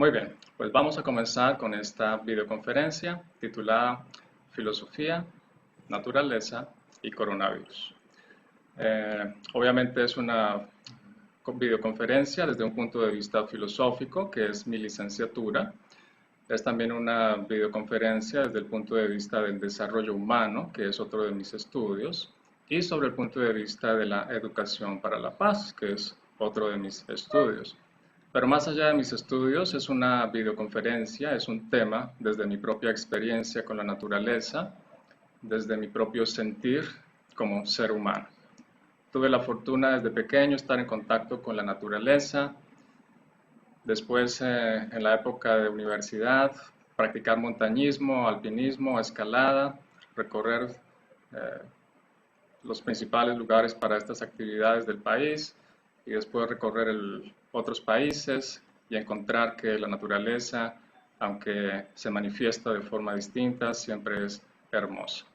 Muy bien, pues vamos a comenzar con esta videoconferencia titulada Filosofía, Naturaleza y Coronavirus. Obviamente es una videoconferencia desde un punto de vista filosófico, que es mi licenciatura. Es también una videoconferencia desde el punto de vista del desarrollo humano, que es otro de mis estudios, y sobre el punto de vista de la educación para la paz, que es otro de mis estudios. Pero más allá de mis estudios, es una videoconferencia, es un tema desde mi propia experiencia con la naturaleza, desde mi propio sentir como ser humano. Tuve la fortuna desde pequeño estar en contacto con la naturaleza, después en la época de universidad, practicar montañismo, alpinismo, escalada, recorrer eh, los principales lugares para estas actividades del país y después recorrer otros países y encontrar que la naturaleza, aunque se manifiesta de forma distinta, siempre es hermosa.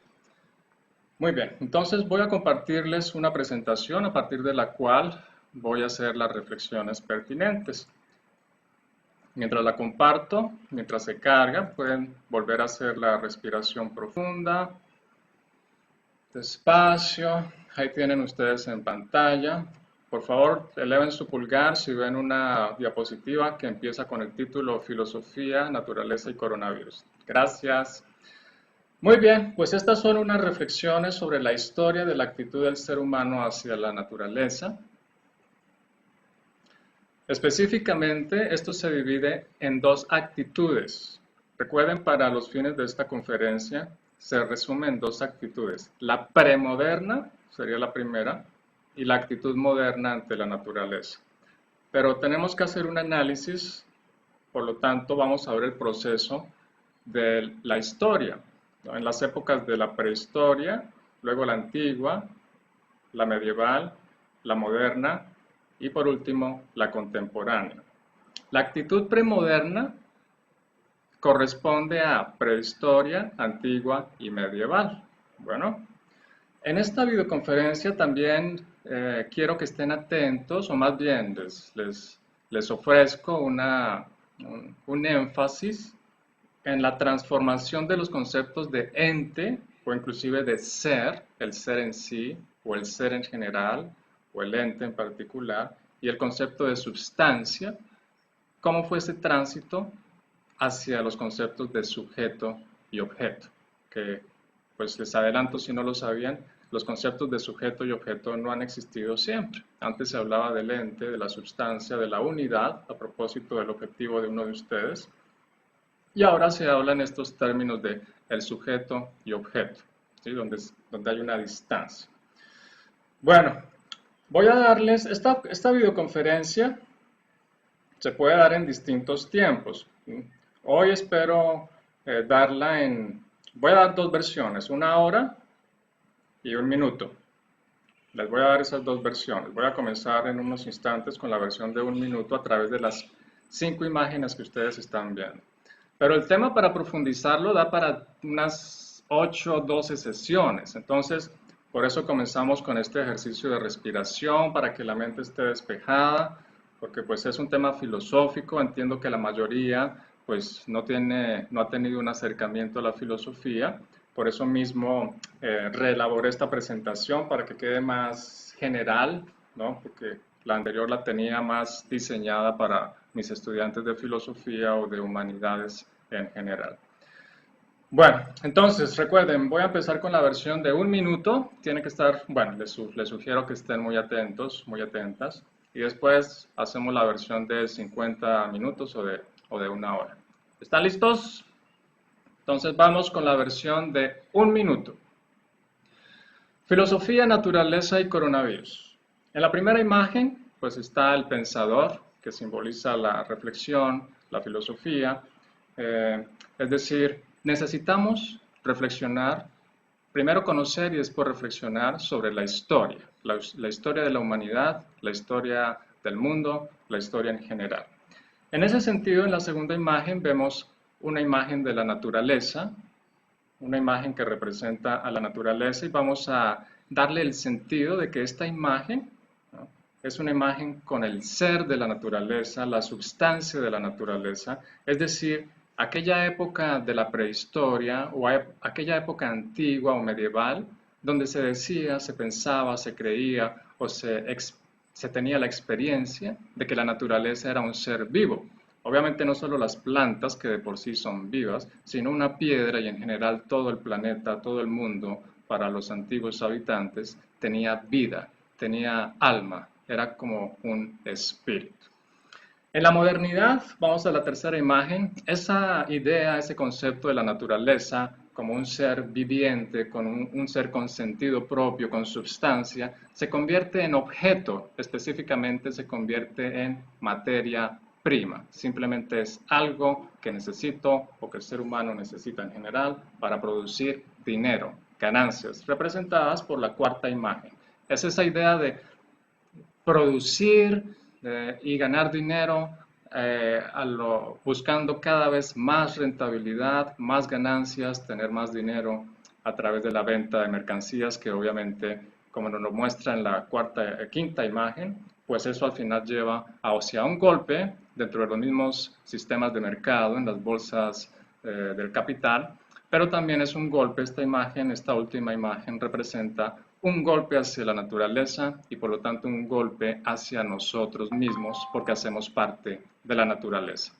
Muy bien, entonces voy a compartirles una presentación a partir de la cual voy a hacer las reflexiones pertinentes. Mientras la comparto, mientras se carga, pueden volver a hacer la respiración profunda, despacio. Ahí tienen ustedes en pantalla. Por favor, eleven su pulgar si ven una diapositiva que empieza con el título Filosofía, Naturaleza y Coronavirus. Gracias. Muy bien, pues estas son unas reflexiones sobre la historia de la actitud del ser humano hacia la naturaleza. Específicamente, esto se divide en dos actitudes. Recuerden, para los fines de esta conferencia, se resume en dos actitudes. La premoderna sería la primera y la actitud moderna ante la naturaleza. Pero tenemos que hacer un análisis, por lo tanto, vamos a ver el proceso de la historia, ¿no? En las épocas de la prehistoria, luego la antigua, la medieval, la moderna y por último la contemporánea. La actitud premoderna corresponde a prehistoria, antigua y medieval. Bueno, en esta videoconferencia también quiero que estén atentos, o más bien les ofrezco un énfasis en la transformación de los conceptos de ente o inclusive de ser, el ser en sí o el ser en general o el ente en particular, y el concepto de substancia, cómo fue ese tránsito hacia los conceptos de sujeto y objeto, que pues les adelanto si no lo sabían, los conceptos de sujeto y objeto no han existido siempre. Antes se hablaba del ente, de la substancia, de la unidad, a propósito del objetivo de uno de ustedes, y ahora se habla en estos términos de el sujeto y objeto, ¿sí? donde hay una distancia. Bueno, voy a darles, esta videoconferencia se puede dar en distintos tiempos. Hoy espero voy a dar dos versiones, 1 hora y 1 minuto. Les voy a dar esas dos versiones. Voy a comenzar en unos instantes con la versión de 1 minuto a través de las 5 imágenes que ustedes están viendo. Pero el tema para profundizarlo da para unas 8 o 12 sesiones. Entonces, por eso comenzamos con este ejercicio de respiración para que la mente esté despejada, porque pues es un tema filosófico. Entiendo que la mayoría pues no ha tenido un acercamiento a la filosofía. Por eso mismo reelaboré esta presentación para que quede más general, ¿no? Porque la anterior la tenía más diseñada para mis estudiantes de filosofía o de humanidades en general. Bueno, entonces recuerden, voy a empezar con la versión de 1 minuto. Tiene que estar, bueno, les sugiero que estén muy atentos, muy atentas. Y después hacemos la versión de 50 minutos o de 1 hora. ¿Están listos? Entonces vamos con la versión de 1 minuto. Filosofía, naturaleza y coronavirus. En la primera imagen, pues está el pensador, que simboliza la reflexión, la filosofía. Es decir, necesitamos reflexionar, primero conocer y después reflexionar sobre la historia de la humanidad, la historia del mundo, la historia en general. En ese sentido, en la segunda imagen vemos una imagen de la naturaleza, una imagen que representa a la naturaleza y vamos a darle el sentido de que esta imagen, ¿no? es una imagen con el ser de la naturaleza, la substancia de la naturaleza, es decir, aquella época de la prehistoria o aquella época antigua o medieval donde se decía, se pensaba, se creía o se tenía la experiencia de que la naturaleza era un ser vivo. Obviamente no solo las plantas, que de por sí son vivas, sino una piedra y en general todo el planeta, todo el mundo, para los antiguos habitantes, tenía vida, tenía alma, era como un espíritu. En la modernidad, vamos a la tercera imagen, esa idea, ese concepto de la naturaleza como un ser viviente, con un ser con sentido propio, con substancia, se convierte en objeto, específicamente se convierte en materia prima. Simplemente es algo que necesito o que el ser humano necesita en general para producir dinero, ganancias, representadas por la cuarta imagen. Es esa idea de producir y ganar dinero buscando cada vez más rentabilidad, más ganancias, tener más dinero a través de la venta de mercancías que obviamente, como nos lo muestra en la quinta imagen, pues eso al final lleva hacia un golpe dentro de los mismos sistemas de mercado, en las bolsas del capital, pero también es un golpe, esta imagen, esta última imagen representa un golpe hacia la naturaleza y por lo tanto un golpe hacia nosotros mismos porque hacemos parte de la naturaleza.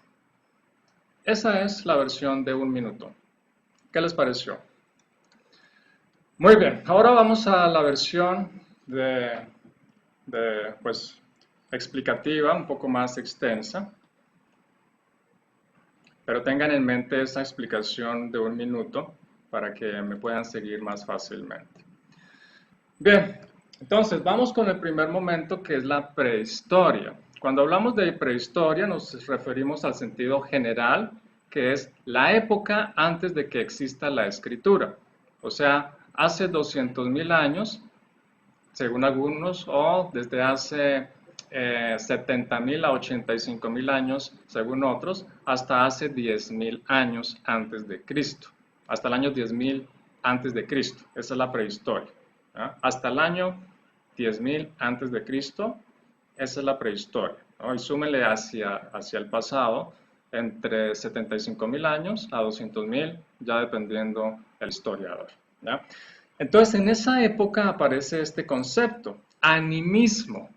Esa es la versión de un minuto. ¿Qué les pareció? Muy bien, ahora vamos a la versión pues, explicativa, un poco más extensa. Pero tengan en mente esa explicación de un minuto para que me puedan seguir más fácilmente. Bien, entonces vamos con el primer momento que es la prehistoria. Cuando hablamos de prehistoria nos referimos al sentido general, que es la época antes de que exista la escritura. O sea, hace 200.000 años, según algunos, o desde hace 70.000 a 85.000 años, según otros, hasta hace 10.000 años antes de Cristo. Hasta el año 10.000 antes de Cristo. Esa es la prehistoria. Hasta el año 10.000 antes de Cristo, esa es la prehistoria, ¿no? Y súmele hacia el pasado, entre 75.000 años a 200.000, ya dependiendo del historiador, ¿ya? Entonces, en esa época aparece este concepto, animismo.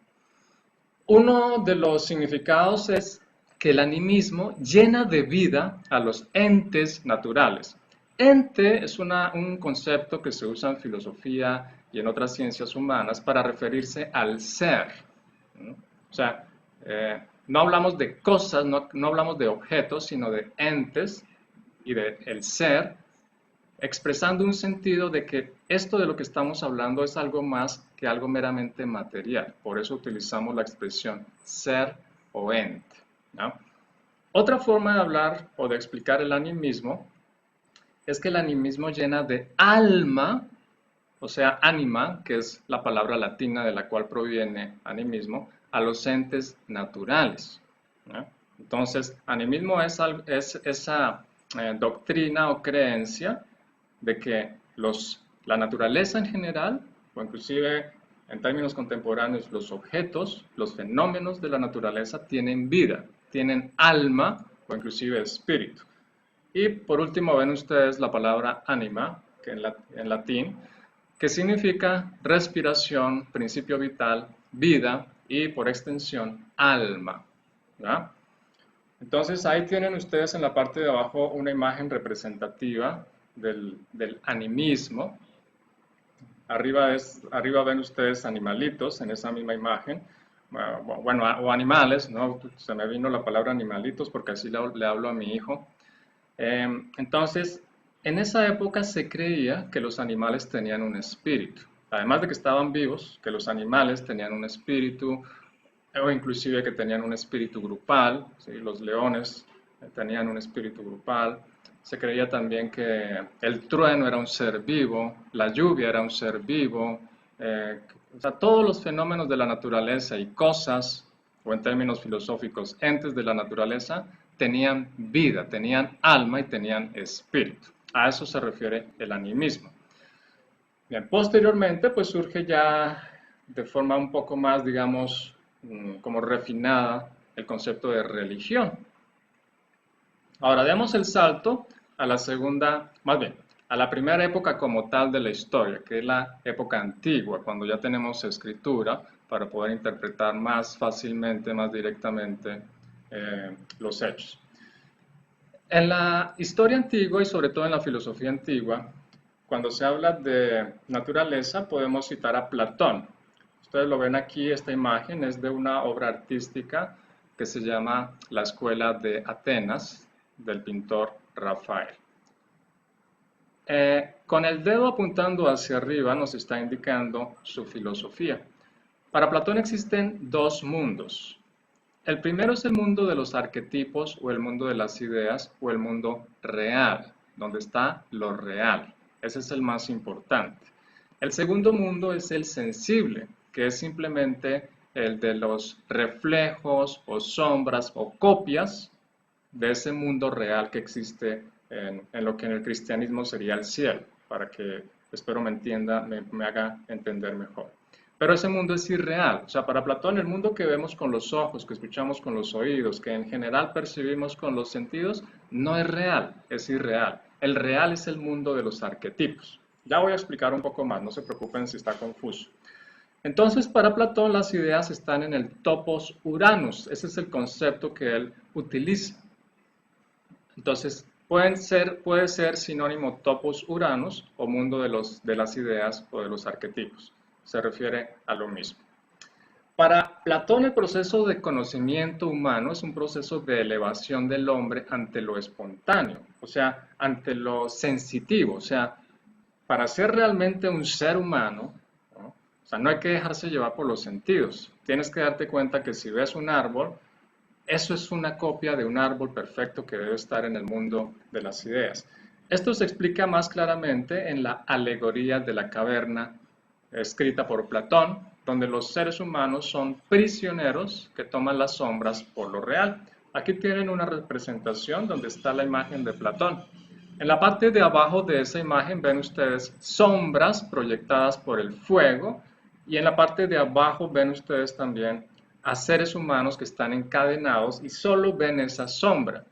Uno de los significados es que el animismo llena de vida a los entes naturales. Ente es un concepto que se usa en filosofía y en otras ciencias humanas para referirse al ser, ¿no? O sea, no hablamos de cosas, no hablamos de objetos, sino de entes y de el ser, expresando un sentido de que esto de lo que estamos hablando es algo más que algo meramente material. Por eso utilizamos la expresión ser o ente, ¿no? Otra forma de hablar o de explicar el animismo es que el animismo llena de alma, o sea, anima, que es la palabra latina de la cual proviene animismo, a los entes naturales, ¿no? Entonces, animismo es esa doctrina o creencia de que la naturaleza en general, o inclusive en términos contemporáneos, los objetos, los fenómenos de la naturaleza tienen vida, tienen alma o inclusive espíritu. Y por último ven ustedes la palabra anima, que en latín, que significa respiración, principio vital, vida y por extensión alma, ¿verdad? Entonces ahí tienen ustedes en la parte de abajo una imagen representativa del animismo. Arriba ven ustedes animalitos en esa misma imagen, bueno, o animales, ¿no? Se me vino la palabra animalitos porque así le hablo a mi hijo. Entonces, en esa época se creía que los animales tenían un espíritu. Además de que estaban vivos, que los animales tenían un espíritu, o inclusive que tenían un espíritu grupal, ¿sí? Los leones tenían un espíritu grupal. Se creía también que el trueno era un ser vivo, la lluvia era un ser vivo, o sea, todos los fenómenos de la naturaleza y cosas, o en términos filosóficos, entes de la naturaleza, tenían vida, tenían alma y tenían espíritu. A eso se refiere el animismo. Bien, posteriormente, pues surge ya de forma un poco más, digamos, como refinada el concepto de religión. Ahora demos el salto a la segunda, más bien, a la primera época como tal de la historia, que es la época antigua, cuando ya tenemos escritura para poder interpretar más fácilmente, más directamente los hechos. En la historia antigua y sobre todo en la filosofía antigua, cuando se habla de naturaleza, podemos citar a Platón. Ustedes lo ven aquí, esta imagen es de una obra artística que se llama La Escuela de Atenas, del pintor Rafael. Con el dedo apuntando hacia arriba nos está indicando su filosofía. Para Platón existen dos mundos. El primero es el mundo de los arquetipos o el mundo de las ideas o el mundo real, donde está lo real. Ese es el más importante. El segundo mundo es el sensible, que es simplemente el de los reflejos o sombras o copias de ese mundo real que existe en lo que en el cristianismo sería el cielo, para que, espero me entienda, me haga entender mejor. Pero ese mundo es irreal. O sea, para Platón el mundo que vemos con los ojos, que escuchamos con los oídos, que en general percibimos con los sentidos, no es real, es irreal. El real es el mundo de los arquetipos. Ya voy a explicar un poco más, no se preocupen si está confuso. Entonces, para Platón las ideas están en el topos uranus. Ese es el concepto que él utiliza. Entonces, puede ser sinónimo topos uranus o mundo de las ideas o de los arquetipos. Se refiere a lo mismo. Para Platón el proceso de conocimiento humano es un proceso de elevación del hombre ante lo espontáneo, o sea, ante lo sensitivo, o sea, para ser realmente un ser humano, ¿no? O sea, no hay que dejarse llevar por los sentidos. Tienes que darte cuenta que si ves un árbol, eso es una copia de un árbol perfecto que debe estar en el mundo de las ideas. Esto se explica más claramente en la alegoría de la caverna escrita por Platón, donde los seres humanos son prisioneros que toman las sombras por lo real. Aquí tienen una representación donde está la imagen de Platón. En la parte de abajo de esa imagen ven ustedes sombras proyectadas por el fuego y en la parte de abajo ven ustedes también a seres humanos que están encadenados y solo ven esa sombra.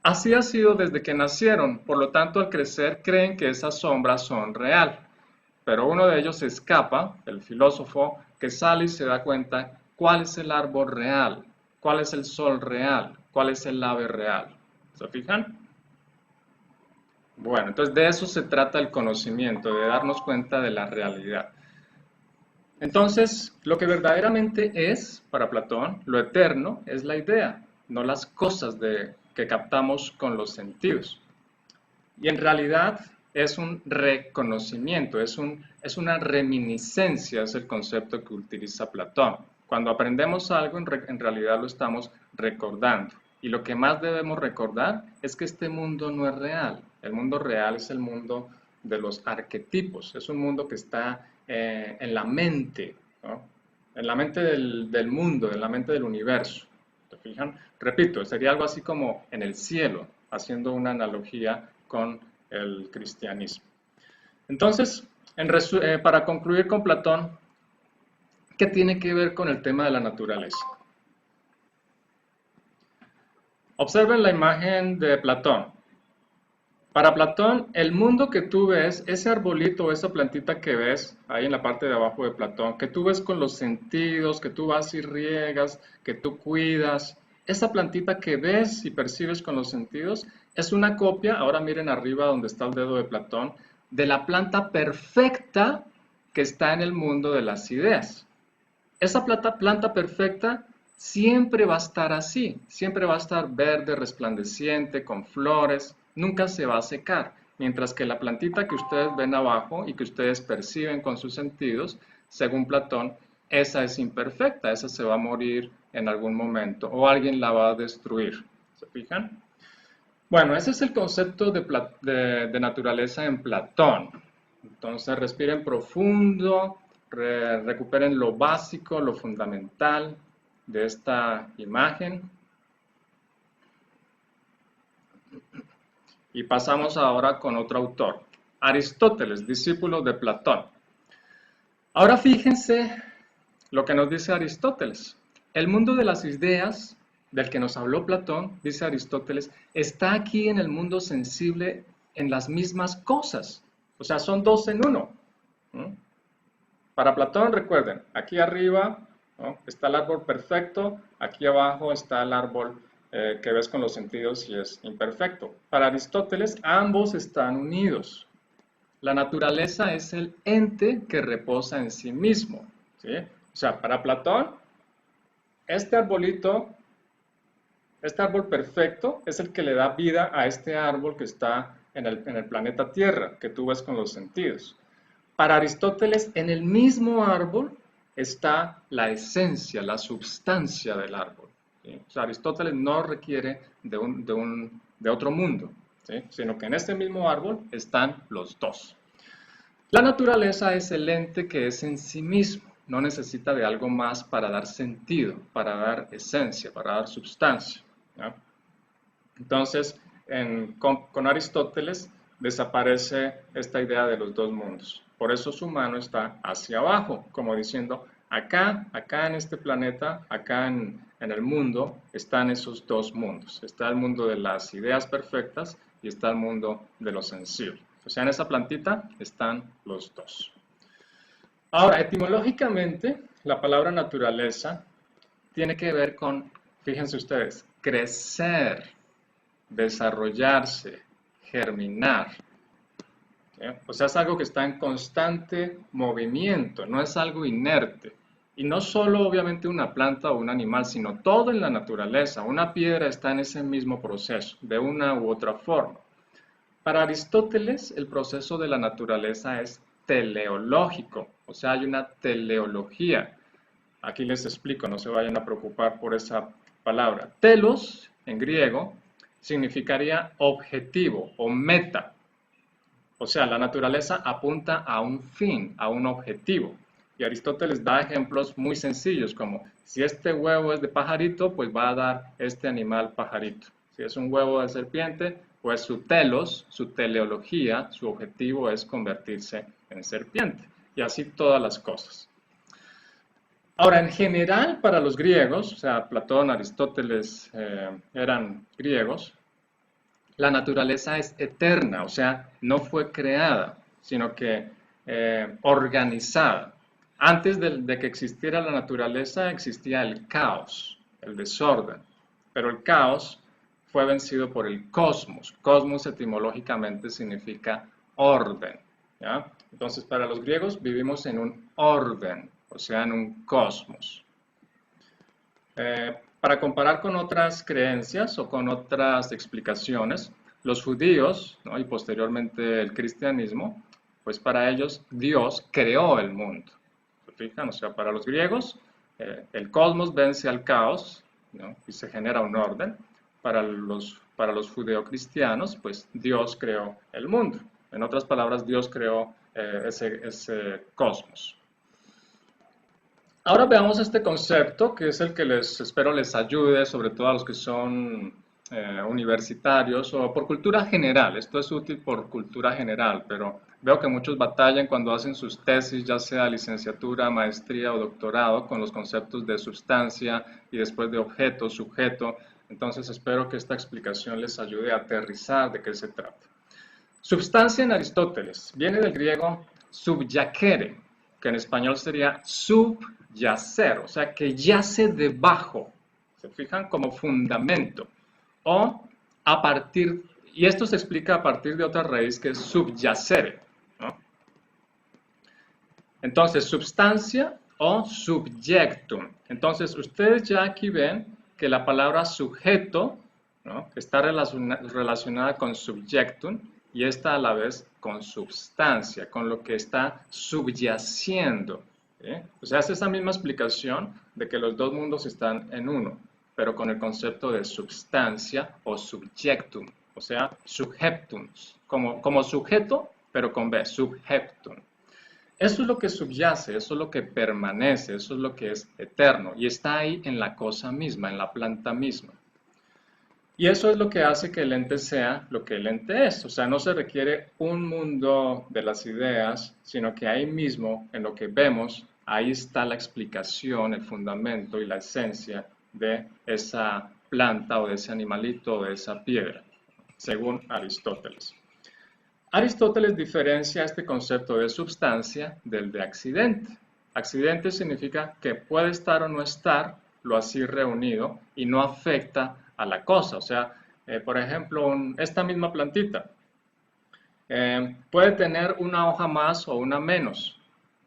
Así ha sido desde que nacieron, por lo tanto al crecer creen que esas sombras son real. Pero uno de ellos escapa, el filósofo, que sale y se da cuenta cuál es el árbol real, cuál es el sol real, cuál es el ave real. ¿Se fijan? Bueno, entonces de eso se trata el conocimiento, de darnos cuenta de la realidad. Entonces, lo que verdaderamente es, para Platón, lo eterno es la idea, no las cosas que captamos con los sentidos. Y en realidad es un reconocimiento, es una reminiscencia, es el concepto que utiliza Platón. Cuando aprendemos algo, en realidad lo estamos recordando. Y lo que más debemos recordar es que este mundo no es real. El mundo real es el mundo de los arquetipos, es un mundo que está en la mente, ¿no? En la mente del mundo, en la mente del universo. ¿Te fijan? Repito, sería algo así como en el cielo, haciendo una analogía con el cristianismo. Entonces, para concluir con Platón, ¿qué tiene que ver con el tema de la naturaleza? Observen la imagen de Platón. Para Platón, el mundo que tú ves, ese arbolito o esa plantita que ves ahí en la parte de abajo de Platón, que tú ves con los sentidos, que tú vas y riegas, que tú cuidas, esa plantita que ves y percibes con los sentidos es una copia, ahora miren arriba donde está el dedo de Platón, de la planta perfecta que está en el mundo de las ideas. Esa planta perfecta siempre va a estar así, siempre va a estar verde, resplandeciente, con flores, nunca se va a secar, mientras que la plantita que ustedes ven abajo y que ustedes perciben con sus sentidos, según Platón, esa es imperfecta, esa se va a morir en algún momento o alguien la va a destruir. ¿Se fijan? Bueno, ese es el concepto de naturaleza en Platón. Entonces respiren profundo, recuperen lo básico, lo fundamental de esta imagen. Y pasamos ahora con otro autor, Aristóteles, discípulo de Platón. Ahora fíjense lo que nos dice Aristóteles. El mundo de las ideas del que nos habló Platón, dice Aristóteles, está aquí en el mundo sensible en las mismas cosas. O sea, son dos en uno. ¿No? Para Platón, recuerden, aquí arriba, ¿no?, está el árbol perfecto, aquí abajo está el árbol que ves con los sentidos y es imperfecto. Para Aristóteles, ambos están unidos. La naturaleza es el ente que reposa en sí mismo, ¿sí? O sea, para Platón, este arbolito, este árbol perfecto es el que le da vida a este árbol que está en el planeta Tierra, que tú ves con los sentidos. Para Aristóteles, en el mismo árbol está la esencia, la substancia del árbol, ¿sí? O sea, Aristóteles no requiere de otro mundo, ¿sí?, sino que en este mismo árbol están los dos. La naturaleza es el ente que es en sí mismo, no necesita de algo más para dar sentido, para dar esencia, para dar substancia, ¿no? Entonces, con Aristóteles desaparece esta idea de los dos mundos. Por eso su mano está hacia abajo, como diciendo, acá en este planeta, acá en el mundo, están esos dos mundos. Está el mundo de las ideas perfectas y está el mundo de lo sensible. O sea, en esa plantita están los dos. Ahora, etimológicamente, la palabra naturaleza tiene que ver con, fíjense ustedes, crecer, desarrollarse, germinar, ¿sí? O sea, es algo que está en constante movimiento, no es algo inerte. Y no solo obviamente una planta o un animal, sino todo en la naturaleza. Una piedra está en ese mismo proceso, de una u otra forma. Para Aristóteles, el proceso de la naturaleza es teleológico, o sea, hay una teleología. Aquí les explico, no se vayan a preocupar por esa palabra. Telos, en griego, significaría objetivo o meta. O sea, la naturaleza apunta a un fin, a un objetivo. Y Aristóteles da ejemplos muy sencillos, como si este huevo es de pajarito, pues va a dar este animal pajarito. Si es un huevo de serpiente, pues su telos, su teleología, su objetivo es convertirse en serpiente. Y así todas las cosas. Ahora, en general, para los griegos, o sea, Platón, Aristóteles eran griegos, la naturaleza es eterna, o sea, no fue creada, sino que organizada. Antes de que existiera la naturaleza existía el caos, el desorden, pero el caos fue vencido por el cosmos. Cosmos etimológicamente significa orden, ¿ya? Entonces, para los griegos vivimos en un orden, o sea, en un cosmos. Para comparar con otras creencias o con otras explicaciones, los judíos, ¿no?, y posteriormente el cristianismo, pues para ellos Dios creó el mundo. ¿Se fijan? O sea, para los griegos el cosmos vence al caos, ¿no?, y se genera un orden. Para los judeocristianos, pues Dios creó el mundo. En otras palabras, Dios creó ese cosmos. Ahora veamos este concepto, que es el que espero les ayude, sobre todo a los que son universitarios o por cultura general. Esto es útil por cultura general, pero veo que muchos batallan cuando hacen sus tesis, ya sea licenciatura, maestría o doctorado, con los conceptos de sustancia y después de objeto, sujeto. Entonces espero que esta explicación les ayude a aterrizar de qué se trata. Substancia en Aristóteles viene del griego subyacere, que en español sería subyacer, o sea, que yace debajo, ¿se fijan? Como fundamento. O a partir, y esto se explica a partir de otra raíz que es subyacere, ¿no? Entonces, substancia o subjectum. Entonces, ustedes ya aquí ven que la palabra sujeto, ¿no?, está relacionada con subjectum y esta a la vez con substancia, con lo que está subyaciendo, ¿sí? O sea, es esa misma explicación de que los dos mundos están en uno, pero con el concepto de substancia o subjectum, o sea, subjectum, como sujeto, pero con B, subjectum. Eso es lo que subyace, eso es lo que permanece, eso es lo que es eterno y está ahí en la cosa misma, en la planta misma. Y eso es lo que hace que el ente sea lo que el ente es. O sea, no se requiere un mundo de las ideas, sino que ahí mismo, en lo que vemos, ahí está la explicación, el fundamento y la esencia de esa planta o de ese animalito o de esa piedra, según Aristóteles. Aristóteles diferencia este concepto de substancia del de accidente. Accidente significa que puede estar o no estar, lo así reunido, y no afecta a la cosa. O sea, por ejemplo, esta misma plantita puede tener una hoja más o una menos,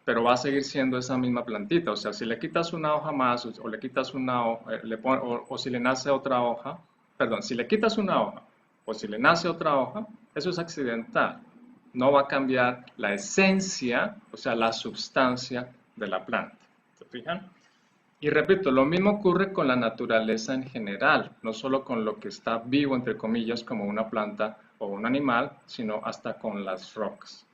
pero va a seguir siendo esa misma plantita. O sea, si le quitas una hoja más o le quitas una o si le nace otra hoja, perdón, si le quitas una hoja o si le nace otra hoja, eso es accidental. No va a cambiar la esencia, o sea, la substancia de la planta. ¿Se fijan? Y repito, lo mismo ocurre con la naturaleza en general, no solo con lo que está vivo, entre comillas, como una planta o un animal, sino hasta con las rocas.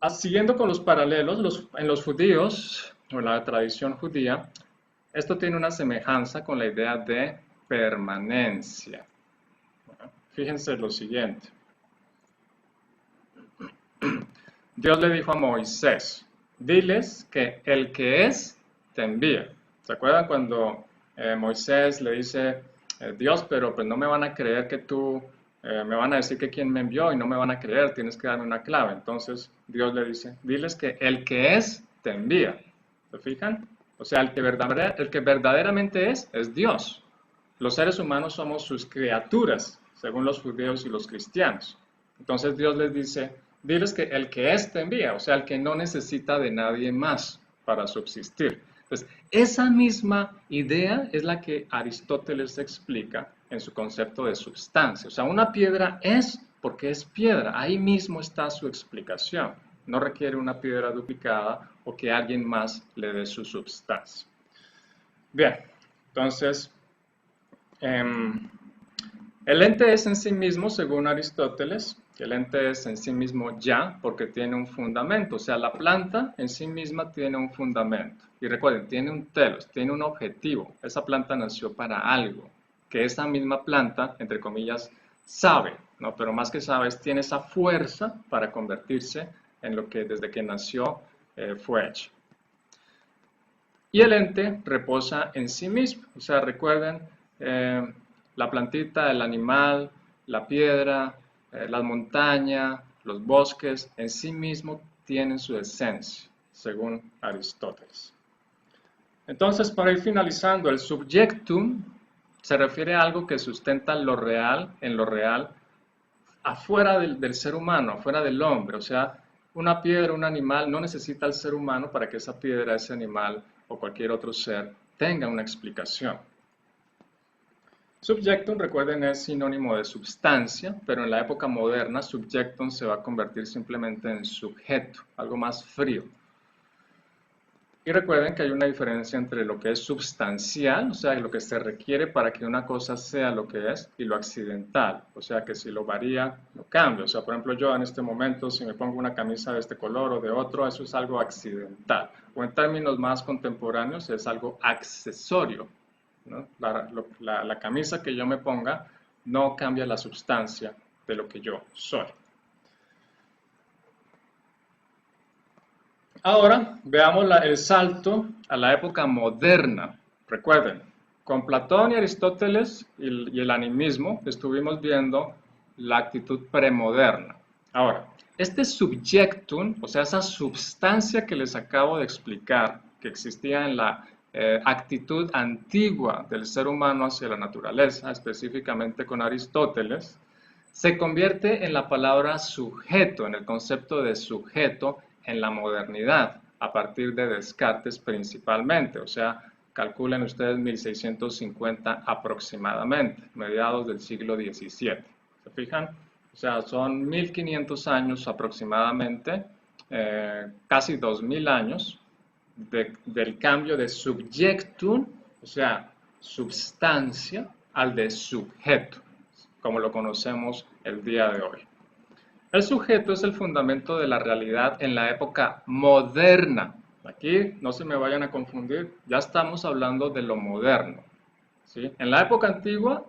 Siguiendo con los paralelos, en los judíos, o en la tradición judía, esto tiene una semejanza con la idea de permanencia. Bueno, fíjense lo siguiente. Dios le dijo a Moisés, diles que el que es, te envía. ¿Se acuerdan cuando Moisés le dice, Dios, pero pues no me van a creer que tú, me van a decir que quién me envió y no me van a creer, tienes que darme una clave. Entonces Dios le dice, diles que el que es, te envía. ¿Se fijan? O sea, el que verdaderamente es Dios. Los seres humanos somos sus criaturas, según los judíos y los cristianos. Entonces Dios les dice, diles que el que es te envía, o sea, el que no necesita de nadie más para subsistir. Entonces, esa misma idea es la que Aristóteles explica en su concepto de substancia. O sea, una piedra es porque es piedra, ahí mismo está su explicación. No requiere una piedra duplicada o que alguien más le dé su substancia. Bien, entonces, el ente es en sí mismo, según Aristóteles, el ente es en sí mismo ya porque tiene un fundamento, o sea, la planta en sí misma tiene un fundamento. Y recuerden, tiene un telos, tiene un objetivo. Esa planta nació para algo, que esa misma planta, entre comillas, sabe, ¿no? Pero más que sabe, tiene esa fuerza para convertirse en lo que desde que nació fue hecho. Y el ente reposa en sí mismo, o sea, recuerden, la plantita, el animal, la piedra, la montaña, los bosques, en sí mismo tienen su esencia, según Aristóteles. Entonces, para ir finalizando, el subjectum se refiere a algo que sustenta lo real, en lo real, afuera del ser humano, afuera del hombre. O sea, una piedra, un animal, no necesita al ser humano para que esa piedra, ese animal o cualquier otro ser tenga una explicación. Subjectum, recuerden, es sinónimo de substancia, pero en la época moderna, subjectum se va a convertir simplemente en sujeto, algo más frío. Y recuerden que hay una diferencia entre lo que es substancial, o sea, lo que se requiere para que una cosa sea lo que es, y lo accidental, o sea, que si lo varía, lo cambia. O sea, por ejemplo, yo en este momento, si me pongo una camisa de este color o de otro, eso es algo accidental. O en términos más contemporáneos, es algo accesorio, ¿no? La camisa que yo me ponga no cambia la substancia de lo que yo soy. Ahora veamos el salto a la época moderna. Recuerden, con Platón y Aristóteles y el animismo estuvimos viendo la actitud premoderna. Ahora, este subjectum, o sea, esa substancia que les acabo de explicar, que existía en la actitud antigua del ser humano hacia la naturaleza, específicamente con Aristóteles, se convierte en la palabra sujeto, en el concepto de sujeto en la modernidad, a partir de Descartes principalmente, o sea, calculen ustedes 1650 aproximadamente, mediados del siglo XVII. ¿Se fijan? O sea, son 1500 años aproximadamente, casi 2000 años del cambio de subjectum, o sea, substancia, al de sujeto, como lo conocemos el día de hoy. El sujeto es el fundamento de la realidad en la época moderna. Aquí no se me vayan a confundir, ya estamos hablando de lo moderno, ¿sí? En la época antigua,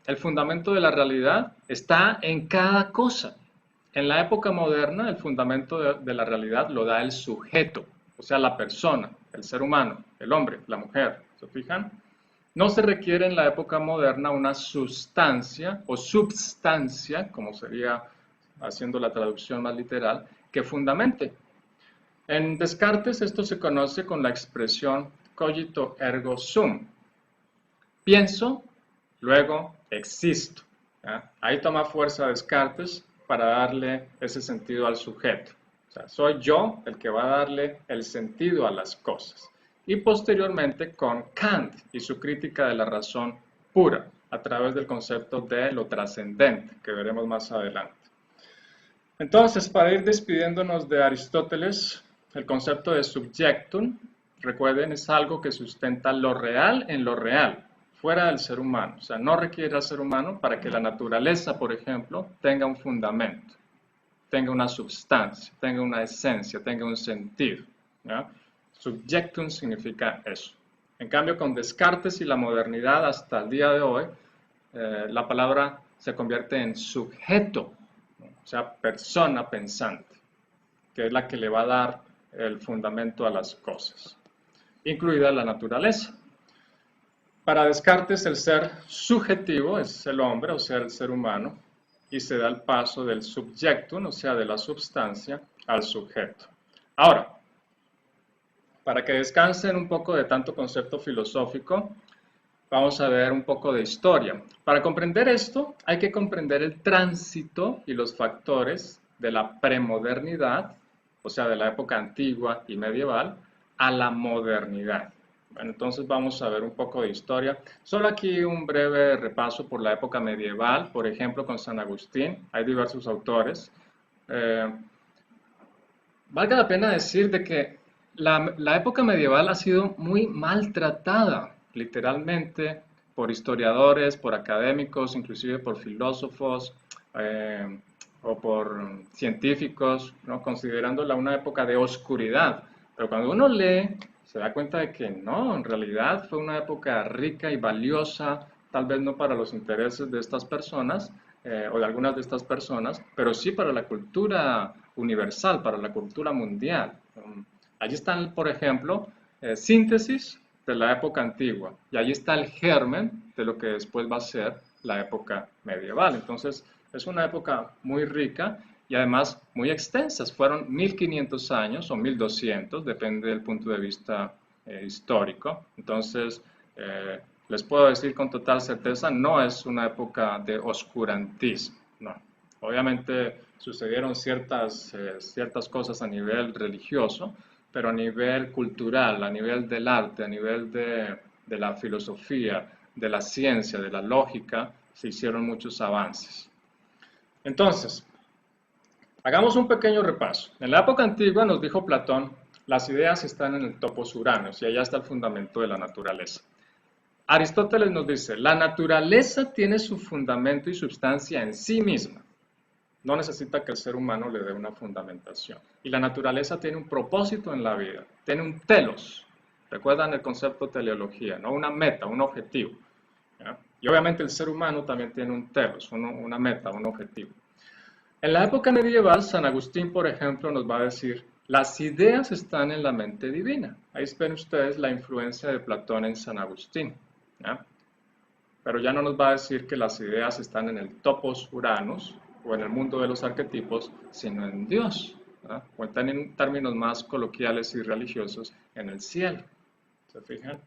el fundamento de la realidad está en cada cosa. En la época moderna, el fundamento de la realidad lo da el sujeto. o sea, la persona, el ser humano, el hombre, la mujer, ¿se fijan? No se requiere en la época moderna una sustancia o substancia, como sería haciendo la traducción más literal, que fundamente. En Descartes esto se conoce con la expresión cogito ergo sum. Pienso, luego existo. ¿Ya? Ahí toma fuerza Descartes para darle ese sentido al sujeto. O sea, soy yo el que va a darle el sentido a las cosas. Y posteriormente con Kant y su crítica de la razón pura, a través del concepto de lo trascendente, que veremos más adelante. Entonces, para ir despidiéndonos de Aristóteles, el concepto de subjectum, recuerden, es algo que sustenta lo real en lo real, fuera del ser humano. O sea, no requiere al ser humano para que la naturaleza, por ejemplo, tenga un fundamento, tenga una substancia, tenga una esencia, tenga un sentido. ¿Ya? Subjectum significa eso. En cambio, con Descartes y la modernidad hasta el día de hoy, la palabra se convierte en sujeto, o sea, persona pensante, que es la que le va a dar el fundamento a las cosas, incluida la naturaleza. Para Descartes, el ser subjetivo es el hombre, o sea, el ser humano, y se da el paso del subjectum, o sea, de la substancia, al sujeto. Ahora, para que descansen un poco de tanto concepto filosófico, vamos a ver un poco de historia. Para comprender esto, hay que comprender el tránsito y los factores de la premodernidad, o sea, de la época antigua y medieval, a la modernidad. Bueno, entonces vamos a ver un poco de historia. Solo aquí un breve repaso por la época medieval, por ejemplo, con San Agustín. Hay diversos autores. Valga la pena decir de que la época medieval ha sido muy maltratada, literalmente, por historiadores, por académicos, inclusive por filósofos eh, o por científicos, ¿no? Considerándola una época de oscuridad. Pero cuando uno lee, se da cuenta de que no, en realidad fue una época rica y valiosa, tal vez no para los intereses de estas personas, o de algunas de estas personas, pero sí para la cultura universal, para la cultura mundial. Allí están, por ejemplo, síntesis de la época antigua y allí está el germen de lo que después va a ser la época medieval. Entonces, es una época muy rica y además muy extensa. Fueron 1500 años o 1200, depende del punto de vista histórico. Entonces, les puedo decir con total certeza, no es una época de oscurantismo, no. Obviamente sucedieron ciertas cosas a nivel religioso, pero a nivel cultural, a nivel del arte, a nivel de la filosofía, de la ciencia, de la lógica, se hicieron muchos avances. Entonces, hagamos un pequeño repaso. En la época antigua, nos dijo Platón, las ideas están en el topos uranos y allá está el fundamento de la naturaleza. Aristóteles nos dice, la naturaleza tiene su fundamento y sustancia en sí misma. No necesita que el ser humano le dé una fundamentación. Y la naturaleza tiene un propósito en la vida, tiene un telos. Recuerdan el concepto de teleología, ¿no? Una meta, un objetivo. ¿Ya? Y obviamente el ser humano también tiene un telos, una meta, un objetivo. En la época medieval, San Agustín, por ejemplo, nos va a decir, las ideas están en la mente divina. Ahí ven ustedes la influencia de Platón en San Agustín. ¿Ya? Pero ya no nos va a decir que las ideas están en el topos Uranus o en el mundo de los arquetipos, sino en Dios, ¿verdad? O en términos más coloquiales y religiosos, en el cielo, ¿se fijan?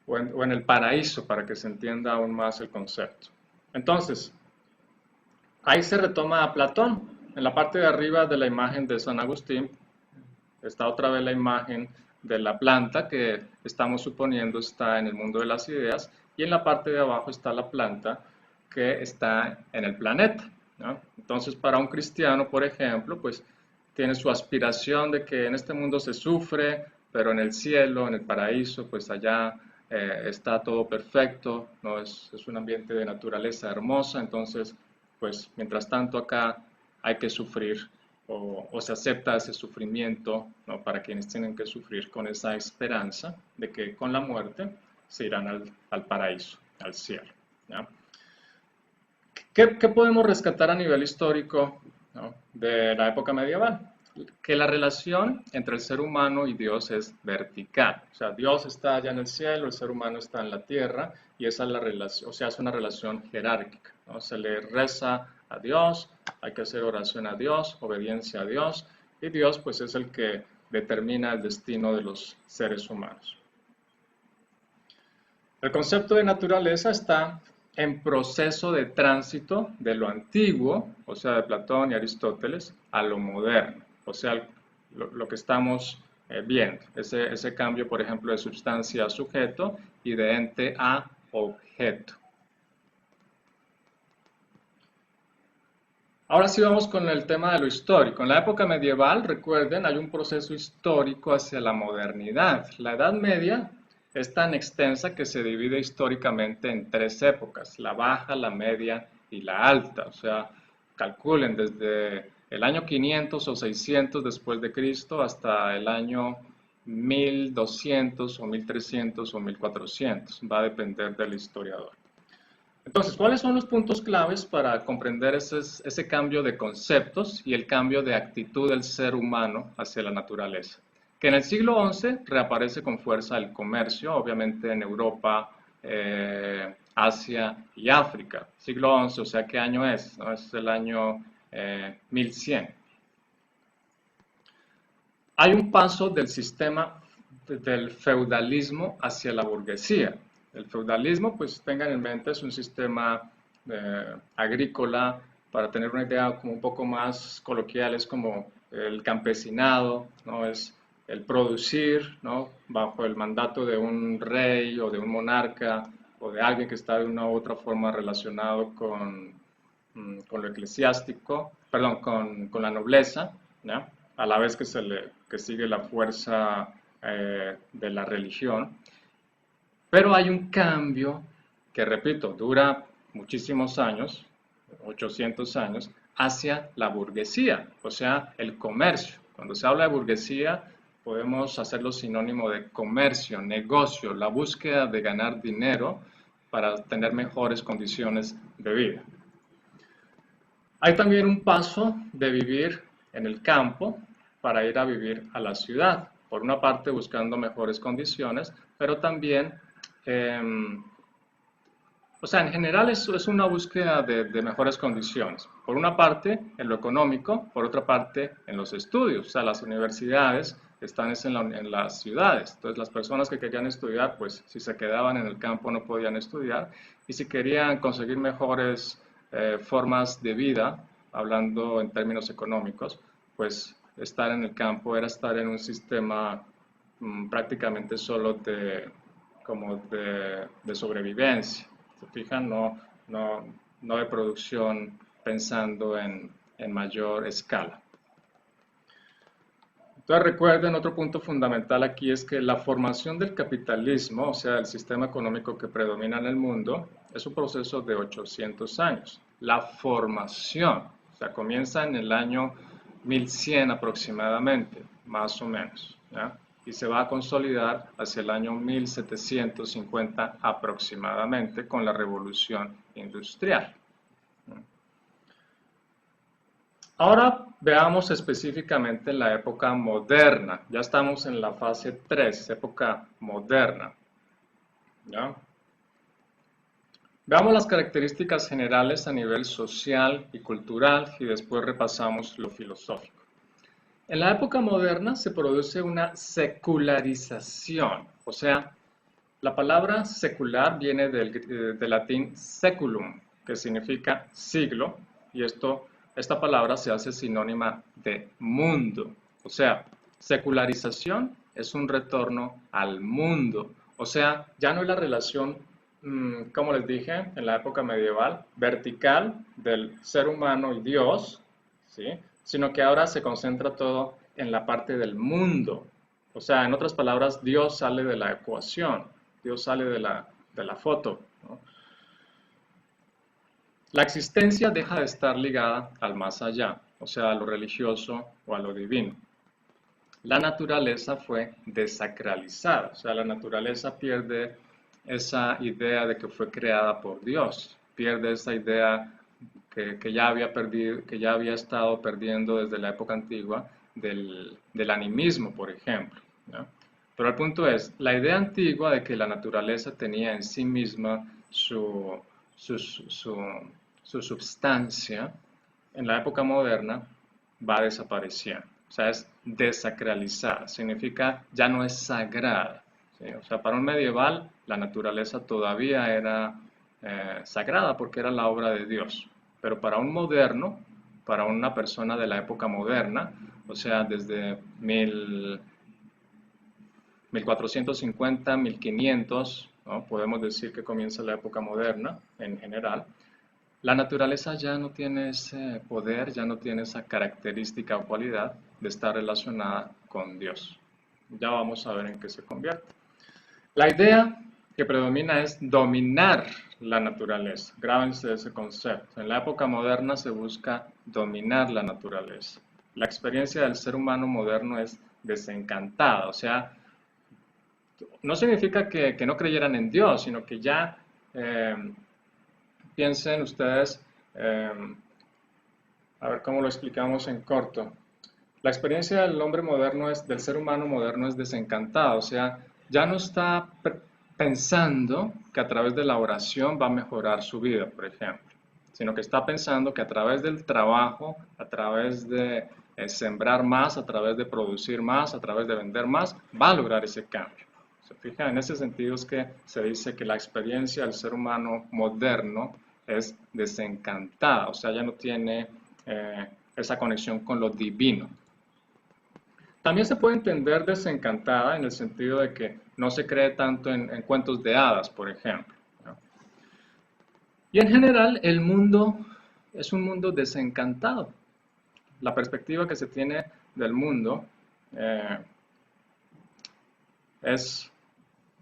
O en el paraíso, para que se entienda aún más el concepto. Entonces, ahí se retoma a Platón. En la parte de arriba de la imagen de San Agustín está otra vez la imagen de la planta que estamos suponiendo está en el mundo de las ideas y en la parte de abajo está la planta que está en el planeta, ¿no? Entonces, para un cristiano, por ejemplo, pues tiene su aspiración de que en este mundo se sufre, pero en el cielo, en el paraíso, pues allá está todo perfecto, ¿no? Es un ambiente de naturaleza hermosa, entonces, pues mientras tanto acá hay que sufrir o se acepta ese sufrimiento, ¿no? Para quienes tienen que sufrir con esa esperanza de que con la muerte se irán al paraíso, al cielo. ¿Ya? ¿Qué podemos rescatar a nivel histórico, ¿no? De la época medieval? que la relación entre el ser humano y Dios es vertical. O sea, Dios está allá en el cielo, el ser humano está en la tierra, y esa es la relación, o sea, es una relación jerárquica, ¿no? Se le reza a Dios, hay que hacer oración a Dios, obediencia a Dios, y Dios pues es el que determina el destino de los seres humanos. El concepto de naturaleza está en proceso de tránsito de lo antiguo, o sea, de Platón y Aristóteles, a lo moderno, o sea, lo que estamos viendo, ese cambio, por ejemplo, de sustancia a sujeto y de ente a objeto. Ahora sí vamos con el tema de lo histórico. En la época medieval, recuerden, hay un proceso histórico hacia la modernidad. La Edad Media es tan extensa que se divide históricamente en tres épocas, la baja, la media y la alta. O sea, calculen desde el año 500 o 600 después de Cristo hasta el año 1200 o 1300 o 1400. Va a depender del historiador. Entonces, ¿cuáles son los puntos claves para comprender ese cambio de conceptos y el cambio de actitud del ser humano hacia la naturaleza? Que en el siglo XI reaparece con fuerza el comercio, obviamente en Europa, Asia y África. Siglo XI, o sea, ¿qué año es? ¿No? Es el año 1100. Hay un paso del sistema del feudalismo hacia la burguesía. El feudalismo, pues tengan en mente, es un sistema agrícola, para tener una idea como un poco más coloquial, es como el campesinado, ¿no? Es el producir, ¿no? Bajo el mandato de un rey o de un monarca o de alguien que está de una u otra forma relacionado con lo eclesiástico, perdón, con la nobleza, ¿no? A la vez que sigue la fuerza de la religión. Pero hay un cambio que, repito, dura muchísimos años, 800 años, hacia la burguesía, o sea, el comercio. Cuando se habla de burguesía, podemos hacerlo sinónimo de comercio, negocio, la búsqueda de ganar dinero para tener mejores condiciones de vida. Hay también un paso de vivir en el campo para ir a vivir a la ciudad. Por una parte buscando mejores condiciones, pero también, o sea, en general es una búsqueda de mejores condiciones. Por una parte en lo económico, por otra parte en los estudios. O sea, las universidades están en las ciudades. Entonces las personas que querían estudiar, pues si se quedaban en el campo no podían estudiar. Y si querían conseguir mejores formas de vida, hablando en términos económicos, pues estar en el campo era estar en un sistema prácticamente solo de sobrevivencia. ¿Se fijan? No de producción pensando en mayor escala. Entonces recuerden, otro punto fundamental aquí es que la formación del capitalismo, o sea, el sistema económico que predomina en el mundo, es un proceso de 800 años. La formación, o sea, comienza en el año 1100 aproximadamente, más o menos, ¿ya? Y se va a consolidar hacia el año 1750 aproximadamente con la revolución industrial. Ahora veamos específicamente la época moderna. Ya estamos en la fase 3, época moderna. ¿Ya? Veamos las características generales a nivel social y cultural y después repasamos lo filosófico. En la época moderna se produce una secularización, o sea, la palabra secular viene del latín seculum, que significa siglo, y esta palabra se hace sinónima de mundo. O sea, secularización es un retorno al mundo. O sea, ya no es la relación, como les dije, en la época medieval, vertical del ser humano y Dios, ¿sí? Sino que ahora se concentra todo en la parte del mundo. O sea, en otras palabras, Dios sale de la ecuación. Dios sale de la foto, ¿no? La existencia deja de estar ligada al más allá, o sea, a lo religioso o a lo divino. La naturaleza fue desacralizada, o sea, la naturaleza pierde esa idea de que fue creada por Dios, pierde esa idea que ya había perdido, que ya había estado perdiendo desde la época antigua del animismo, por ejemplo, ¿no? Pero el punto es, la idea antigua de que la naturaleza tenía en sí misma su, su, su- su substancia, en la época moderna va desapareciendo. O sea, es desacralizada, significa ya no es sagrada, ¿sí? O sea, para un medieval la naturaleza todavía era sagrada porque era la obra de Dios. Pero para un moderno, para una persona de la época moderna, o sea, desde 1450, 1500, ¿no? Podemos decir que comienza la época moderna en general, la naturaleza ya no tiene ese poder, ya no tiene esa característica o cualidad de estar relacionada con Dios. Ya vamos a ver en qué se convierte. La idea que predomina es dominar la naturaleza. Grábense ese concepto. En la época moderna se busca dominar la naturaleza. La experiencia del ser humano moderno es desencantada, o sea, no significa que no creyeran en Dios, sino que ya eh, piensen ustedes, a ver cómo lo explicamos en corto. La experiencia del hombre moderno es, del ser humano moderno es desencantada, o sea, ya no está pensando que a través de la oración va a mejorar su vida, por ejemplo, sino que está pensando que a través del trabajo, a través de sembrar más, a través de producir más, a través de vender más, va a lograr ese cambio. ¿Se fijan? En ese sentido es que se dice que la experiencia del ser humano moderno es desencantada, o sea, ya no tiene esa conexión con lo divino. También se puede entender desencantada en el sentido de que no se cree tanto en cuentos de hadas, por ejemplo, ¿no? Y en general el mundo es un mundo desencantado. La perspectiva que se tiene del mundo eh, es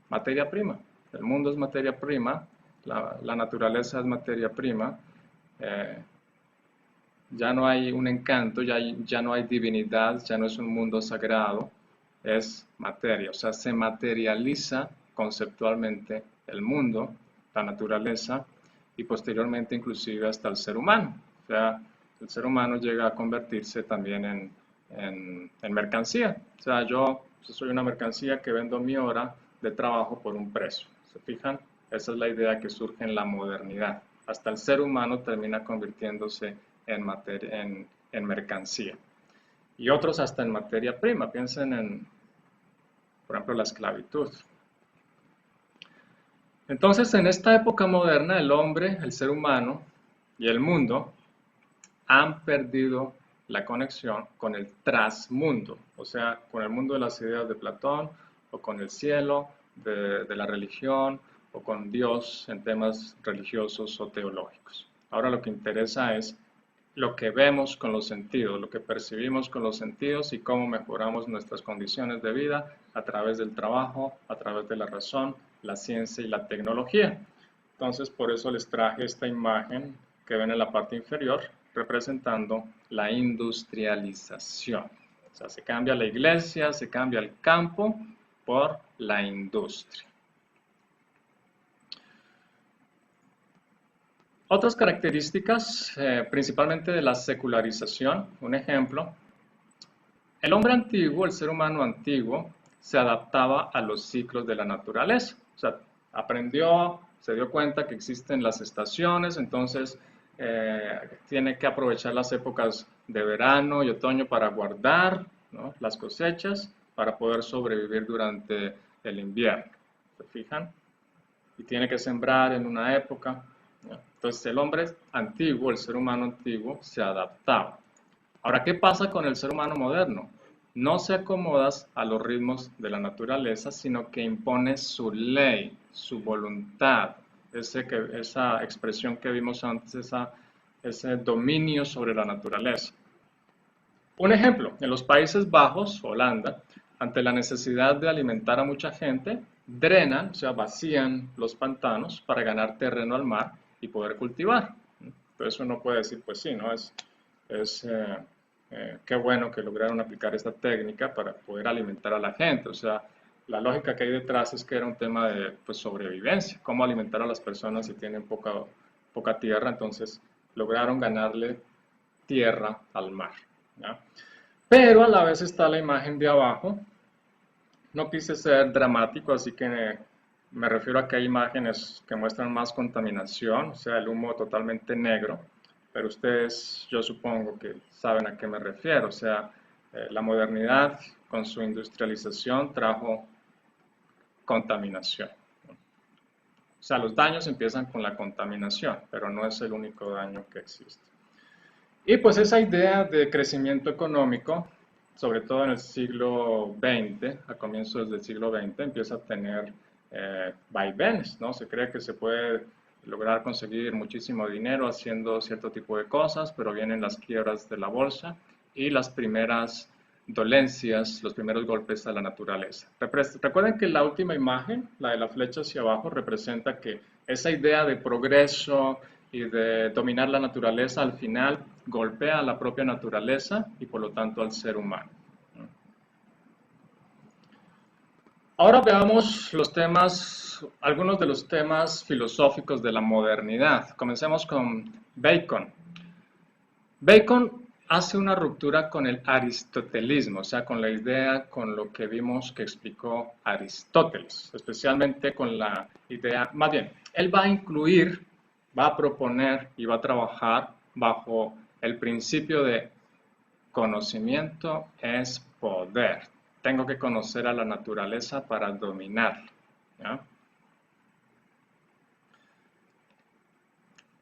materia prima. El mundo es materia prima, la naturaleza es materia prima. eh, Ya no hay un encanto, ya no hay divinidad, ya no es un mundo sagrado, es materia, o sea, se materializa conceptualmente el mundo, la naturaleza y posteriormente inclusive hasta el ser humano. O sea, el ser humano llega a convertirse también en mercancía. O sea, yo soy una mercancía que vendo mi hora de trabajo por un precio. ¿Se fijan? Esa es la idea que surge en la modernidad. Hasta el ser humano termina convirtiéndose en mercancía. Y otros hasta en materia prima. Piensen en, por ejemplo, la esclavitud. Entonces, en esta época moderna, el hombre, el ser humano y el mundo han perdido la conexión con el trasmundo, o sea, con el mundo de las ideas de Platón, o con el cielo de la religión, o con Dios en temas religiosos o teológicos. Ahora lo que interesa es lo que vemos con los sentidos, lo que percibimos con los sentidos y cómo mejoramos nuestras condiciones de vida a través del trabajo, a través de la razón, la ciencia y la tecnología. Entonces, por eso les traje esta imagen que ven en la parte inferior, representando la industrialización. O sea, se cambia la iglesia, se cambia el campo por la industria. Otras características, principalmente de la secularización, un ejemplo, el hombre antiguo, el ser humano antiguo, se adaptaba a los ciclos de la naturaleza. O sea, aprendió, se dio cuenta que existen las estaciones, entonces tiene que aprovechar las épocas de verano y otoño para guardar, ¿no?, las cosechas para poder sobrevivir durante el invierno. ¿Se fijan? Y tiene que sembrar en una época, ¿no? Entonces el hombre antiguo, el ser humano antiguo, se adaptaba. Ahora, ¿qué pasa con el ser humano moderno? No se acomoda a los ritmos de la naturaleza, sino que impone su ley, su voluntad, esa expresión que vimos antes, ese dominio sobre la naturaleza. Un ejemplo, en los Países Bajos, Holanda, ante la necesidad de alimentar a mucha gente, drenan, o sea, vacían los pantanos para ganar terreno al mar y poder cultivar. Entonces uno puede decir, pues sí, ¿no? Qué bueno que lograron aplicar esta técnica para poder alimentar a la gente. O sea, la lógica que hay detrás es que era un tema de, pues, sobrevivencia, cómo alimentar a las personas si tienen poca tierra. Entonces lograron ganarle tierra al mar, ¿ya? Pero a la vez está la imagen de abajo. No quise ser dramático, así que me refiero a que hay imágenes que muestran más contaminación, o sea, el humo totalmente negro, pero ustedes, yo supongo que saben a qué me refiero, o sea, la modernidad con su industrialización trajo contaminación. O sea, los daños empiezan con la contaminación, pero no es el único daño que existe. Y pues esa idea de crecimiento económico, sobre todo en el siglo XX, a comienzos del siglo XX, empieza a tener vaivenes, ¿no? Se cree que se puede lograr conseguir muchísimo dinero haciendo cierto tipo de cosas, pero vienen las quiebras de la bolsa y las primeras dolencias, los primeros golpes a la naturaleza. Recuerden que la última imagen, la de la flecha hacia abajo, representa que esa idea de progreso y de dominar la naturaleza al final golpea a la propia naturaleza y por lo tanto al ser humano. Ahora veamos los temas, algunos de los temas filosóficos de la modernidad. Comencemos con Bacon. Bacon hace una ruptura con el aristotelismo, o sea, con la idea, con lo que vimos que explicó Aristóteles, especialmente con la idea, más bien, él va a incluir, va a proponer y va a trabajar bajo el principio de conocimiento es poder. Tengo que conocer a la naturaleza para dominarla, ¿ya?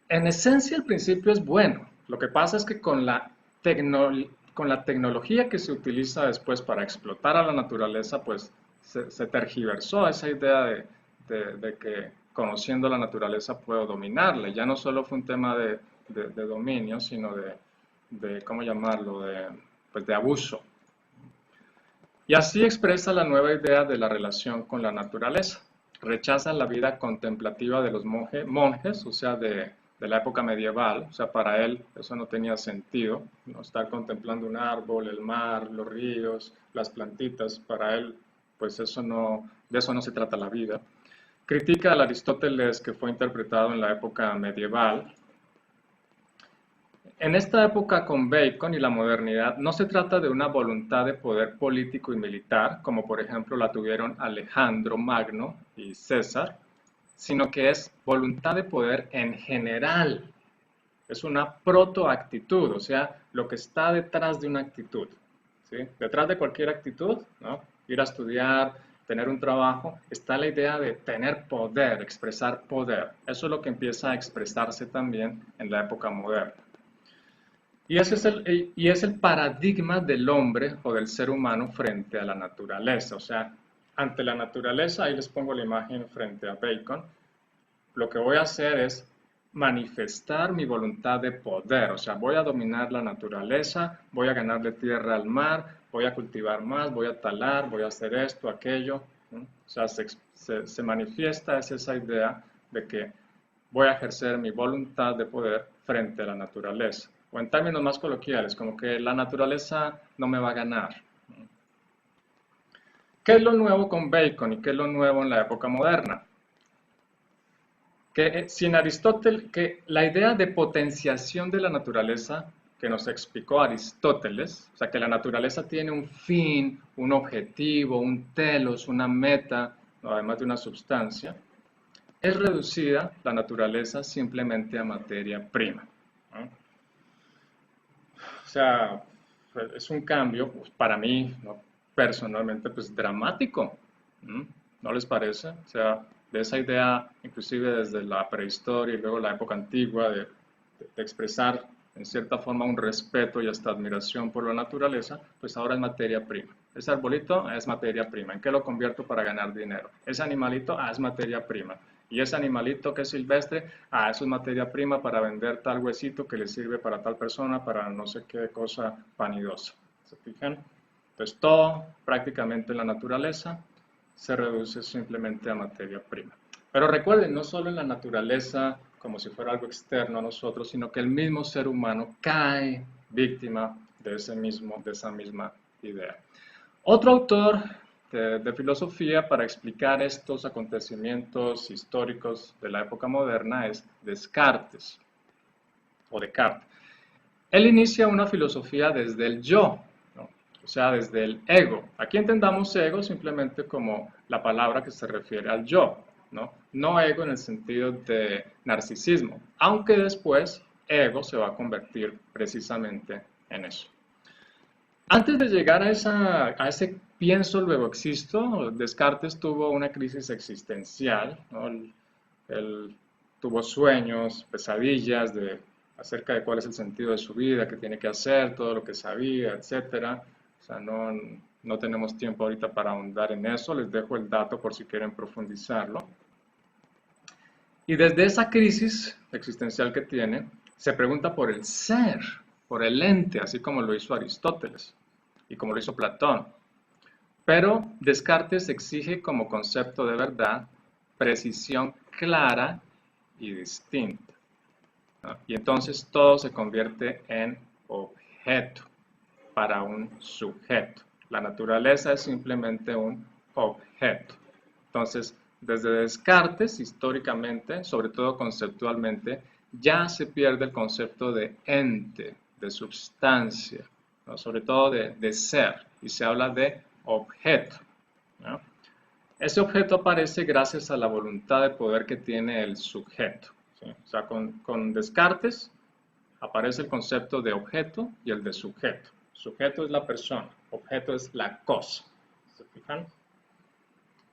En esencia el principio es bueno. Lo que pasa es que con la tecnología que se utiliza después para explotar a la naturaleza, pues se tergiversó esa idea de que conociendo la naturaleza puedo dominarla. Ya no solo fue un tema de dominio, sino ¿cómo llamarlo?, pues de abuso. Y así expresa la nueva idea de la relación con la naturaleza. Rechaza la vida contemplativa de los monjes, o sea, de la época medieval. O sea, para él eso no tenía sentido, ¿no? Estar contemplando un árbol, el mar, los ríos, las plantitas. Para él, pues eso no, de eso no se trata la vida. Critica al Aristóteles que fue interpretado en la época medieval. En esta época con Bacon y la modernidad no se trata de una voluntad de poder político y militar, como por ejemplo la tuvieron Alejandro Magno y César, sino que es voluntad de poder en general. Es una protoactitud, o sea, lo que está detrás de una actitud. ¿Sí? Detrás de cualquier actitud, ¿no? Ir a estudiar, tener un trabajo, está la idea de tener poder, expresar poder. Eso es lo que empieza a expresarse también en la época moderna. Y es el paradigma del hombre o del ser humano frente a la naturaleza. O sea, ante la naturaleza, ahí les pongo la imagen frente a Bacon, lo que voy a hacer es manifestar mi voluntad de poder. O sea, voy a dominar la naturaleza, voy a ganarle tierra al mar, voy a cultivar más, voy a talar, voy a hacer esto, aquello. ¿No? O sea, se manifiesta es esa idea de que voy a ejercer mi voluntad de poder frente a la naturaleza. O en términos más coloquiales, como que la naturaleza no me va a ganar. ¿Qué es lo nuevo con Bacon y qué es lo nuevo en la época moderna? Que sin Aristóteles, que la idea de potenciación de la naturaleza que nos explicó Aristóteles, o sea, que la naturaleza tiene un fin, un objetivo, un telos, una meta, ¿no? Además de una sustancia, es reducida la naturaleza simplemente a materia prima, ¿no? O sea, es un cambio, pues, para mí, ¿no?, personalmente, pues dramático, ¿no? ¿No les parece? O sea, de esa idea, inclusive desde la prehistoria y luego la época antigua, de expresar en cierta forma un respeto y hasta admiración por la naturaleza, pues ahora es materia prima. Ese arbolito es materia prima. ¿En qué lo convierto para ganar dinero? Ese animalito, es materia prima. Y ese animalito que es silvestre, eso es materia prima para vender tal huesito que le sirve para tal persona, para no sé qué cosa vanidosa. ¿Se fijan? Entonces todo prácticamente en la naturaleza se reduce simplemente a materia prima. Pero recuerden, no solo en la naturaleza como si fuera algo externo a nosotros, sino que el mismo ser humano cae víctima de esa misma idea. Otro autor de filosofía para explicar estos acontecimientos históricos de la época moderna es Descartes, o Descartes. Él inicia una filosofía desde el yo, ¿no? sea, desde el ego. Aquí entendamos ego simplemente como la palabra que se refiere al yo, ¿no? No ego en el sentido de narcisismo, aunque después ego se va a convertir precisamente en eso. Antes de llegar a ese pienso luego existo, Descartes tuvo una crisis existencial, ¿no? Él tuvo sueños, pesadillas acerca de cuál es el sentido de su vida, qué tiene que hacer, todo lo que sabía, etcétera. O sea, no tenemos tiempo ahorita para ahondar en eso, les dejo el dato por si quieren profundizarlo. Y desde esa crisis existencial que tiene, se pregunta por el ser, por el ente, así como lo hizo Aristóteles y como lo hizo Platón. Pero Descartes exige como concepto de verdad precisión clara y distinta, ¿no? Y entonces todo se convierte en objeto para un sujeto. La naturaleza es simplemente un objeto. Entonces, desde Descartes, históricamente, sobre todo conceptualmente, ya se pierde el concepto de ente, de substancia, ¿no? Sobre todo de ser, y se habla de objeto, ¿no? Ese objeto aparece gracias a la voluntad de poder que tiene el sujeto, ¿sí? O sea, con Descartes aparece el concepto de objeto y el de sujeto. Sujeto es la persona, objeto es la cosa. ¿Se fijan?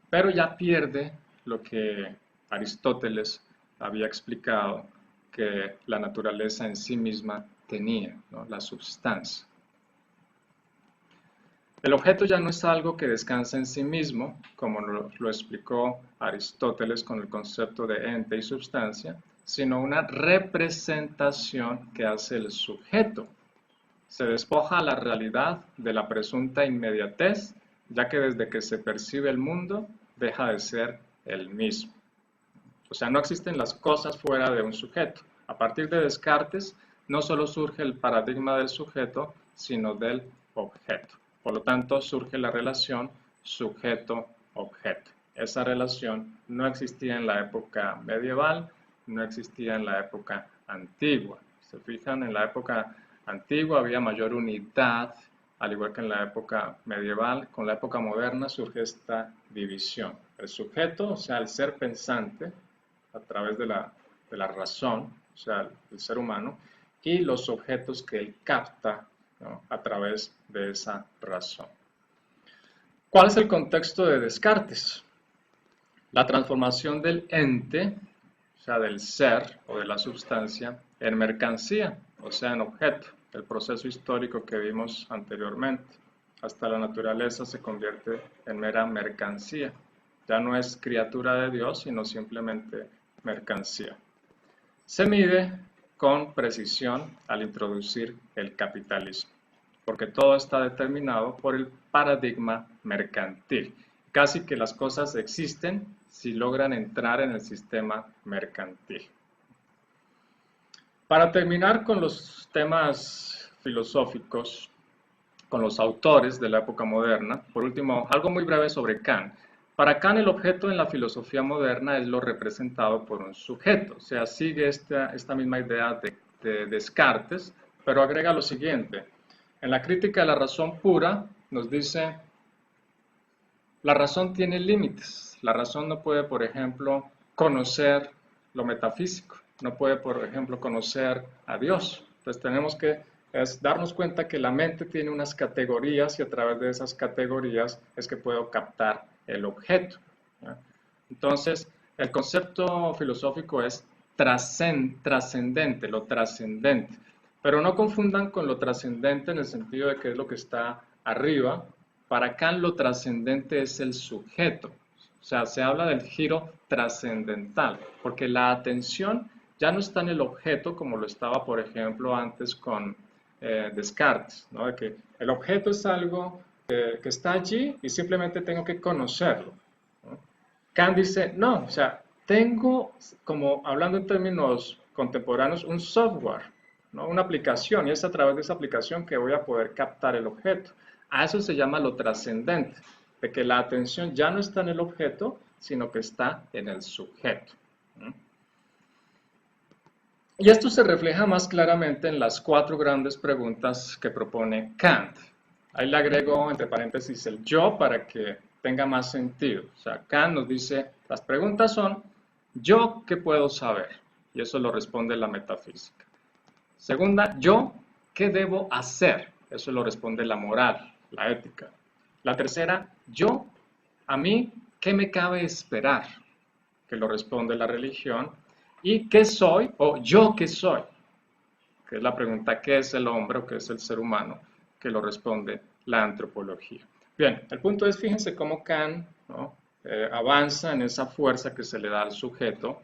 Pero ya pierde lo que Aristóteles había explicado que la naturaleza en sí misma tenía, ¿no? La substancia. El objeto ya no es algo que descansa en sí mismo, como lo explicó Aristóteles con el concepto de ente y substancia, sino una representación que hace el sujeto. Se despoja a la realidad de la presunta inmediatez, ya que desde que se percibe el mundo, deja de ser el mismo. O sea, no existen las cosas fuera de un sujeto. A partir de Descartes, no solo surge el paradigma del sujeto, sino del objeto. Por lo tanto, surge la relación sujeto-objeto. Esa relación no existía en la época medieval, no existía en la época antigua. ¿Se fijan? En la época antigua había mayor unidad, al igual que en la época medieval. Con la época moderna surge esta división. El sujeto, o sea, el ser pensante, a través de la razón, o sea, el ser humano, y los objetos que él capta, ¿no? A través de esa razón. ¿Cuál es el contexto de Descartes? La transformación del ente, o sea, del ser o de la sustancia, en mercancía, o sea, en objeto, el proceso histórico que vimos anteriormente. Hasta la naturaleza se convierte en mera mercancía. Ya no es criatura de Dios, sino simplemente mercancía. Se mide con precisión al introducir el capitalismo, porque todo está determinado por el paradigma mercantil. Casi que las cosas existen si logran entrar en el sistema mercantil. Para terminar con los temas filosóficos, con los autores de la época moderna, por último, algo muy breve sobre Kant. Para Kant el objeto en la filosofía moderna es lo representado por un sujeto, o sea, sigue esta misma idea de Descartes, pero agrega lo siguiente. En la crítica de la razón pura nos dice, la razón tiene límites, la razón no puede, por ejemplo, conocer lo metafísico, no puede, por ejemplo, conocer a Dios. Entonces tenemos que darnos cuenta que la mente tiene unas categorías y a través de esas categorías es que puedo captar el objeto, ¿ya? Entonces, el concepto filosófico es trascendente, lo trascendente. Pero no confundan con lo trascendente en el sentido de que es lo que está arriba. Para Kant lo trascendente es el sujeto. O sea, se habla del giro trascendental, porque la atención ya no está en el objeto como lo estaba, por ejemplo, antes con Descartes, ¿no? De que el objeto es algo que está allí y simplemente tengo que conocerlo, ¿no? Kant dice, no, o sea, tengo, como hablando en términos contemporáneos, un software, ¿no? Una aplicación, y es a través de esa aplicación que voy a poder captar el objeto. A eso se llama lo trascendente, de que la atención ya no está en el objeto, sino que está en el sujeto, ¿no? Y esto se refleja más claramente en las 4 grandes preguntas que propone Kant. Ahí le agrego entre paréntesis el yo para que tenga más sentido. O sea, Kant nos dice, las preguntas son, ¿yo qué puedo saber? Y eso lo responde la metafísica. Segunda, ¿yo qué debo hacer? Eso lo responde la moral, la ética. La tercera, ¿yo a mí qué me cabe esperar? Que lo responde la religión. ¿Y qué soy? O ¿yo qué soy? Que es la pregunta ¿qué es el hombre o qué es el ser humano? Que lo responde la antropología. Bien, el punto es, fíjense cómo Kant, ¿no? Avanza en esa fuerza que se le da al sujeto,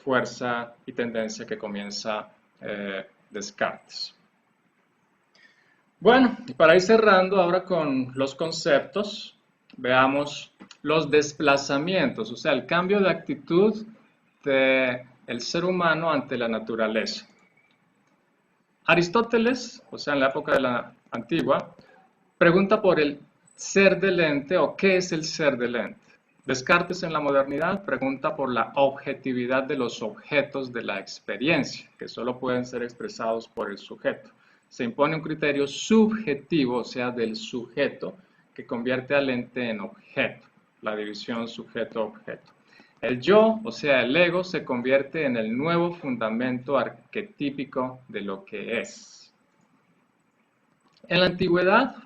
fuerza y tendencia que comienza Descartes. Bueno, y para ir cerrando ahora con los conceptos, veamos los desplazamientos, o sea, el cambio de actitud del ser humano ante la naturaleza. Aristóteles, o sea, en la época de la antigua, pregunta por el ser del ente o qué es el ser del ente. Descartes en la modernidad pregunta por la objetividad de los objetos de la experiencia, que solo pueden ser expresados por el sujeto. Se impone un criterio subjetivo, o sea, del sujeto, que convierte al ente en objeto, la división sujeto-objeto. El yo, o sea, el ego, se convierte en el nuevo fundamento arquetípico de lo que es. En la antigüedad,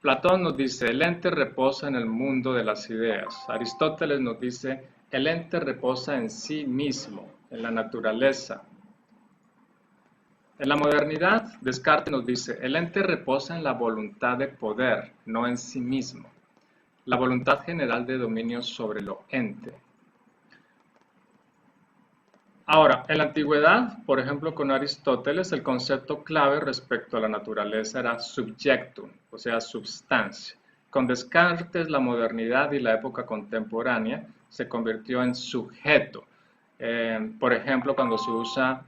Platón nos dice, el ente reposa en el mundo de las ideas. Aristóteles nos dice, el ente reposa en sí mismo, en la naturaleza. En la modernidad, Descartes nos dice, el ente reposa en la voluntad de poder, no en sí mismo. La voluntad general de dominio sobre lo ente. Ahora, en la antigüedad, por ejemplo, con Aristóteles, el concepto clave respecto a la naturaleza era subjectum, o sea, substancia. Con Descartes, la modernidad y la época contemporánea se convirtió en sujeto. Por ejemplo, cuando se usa,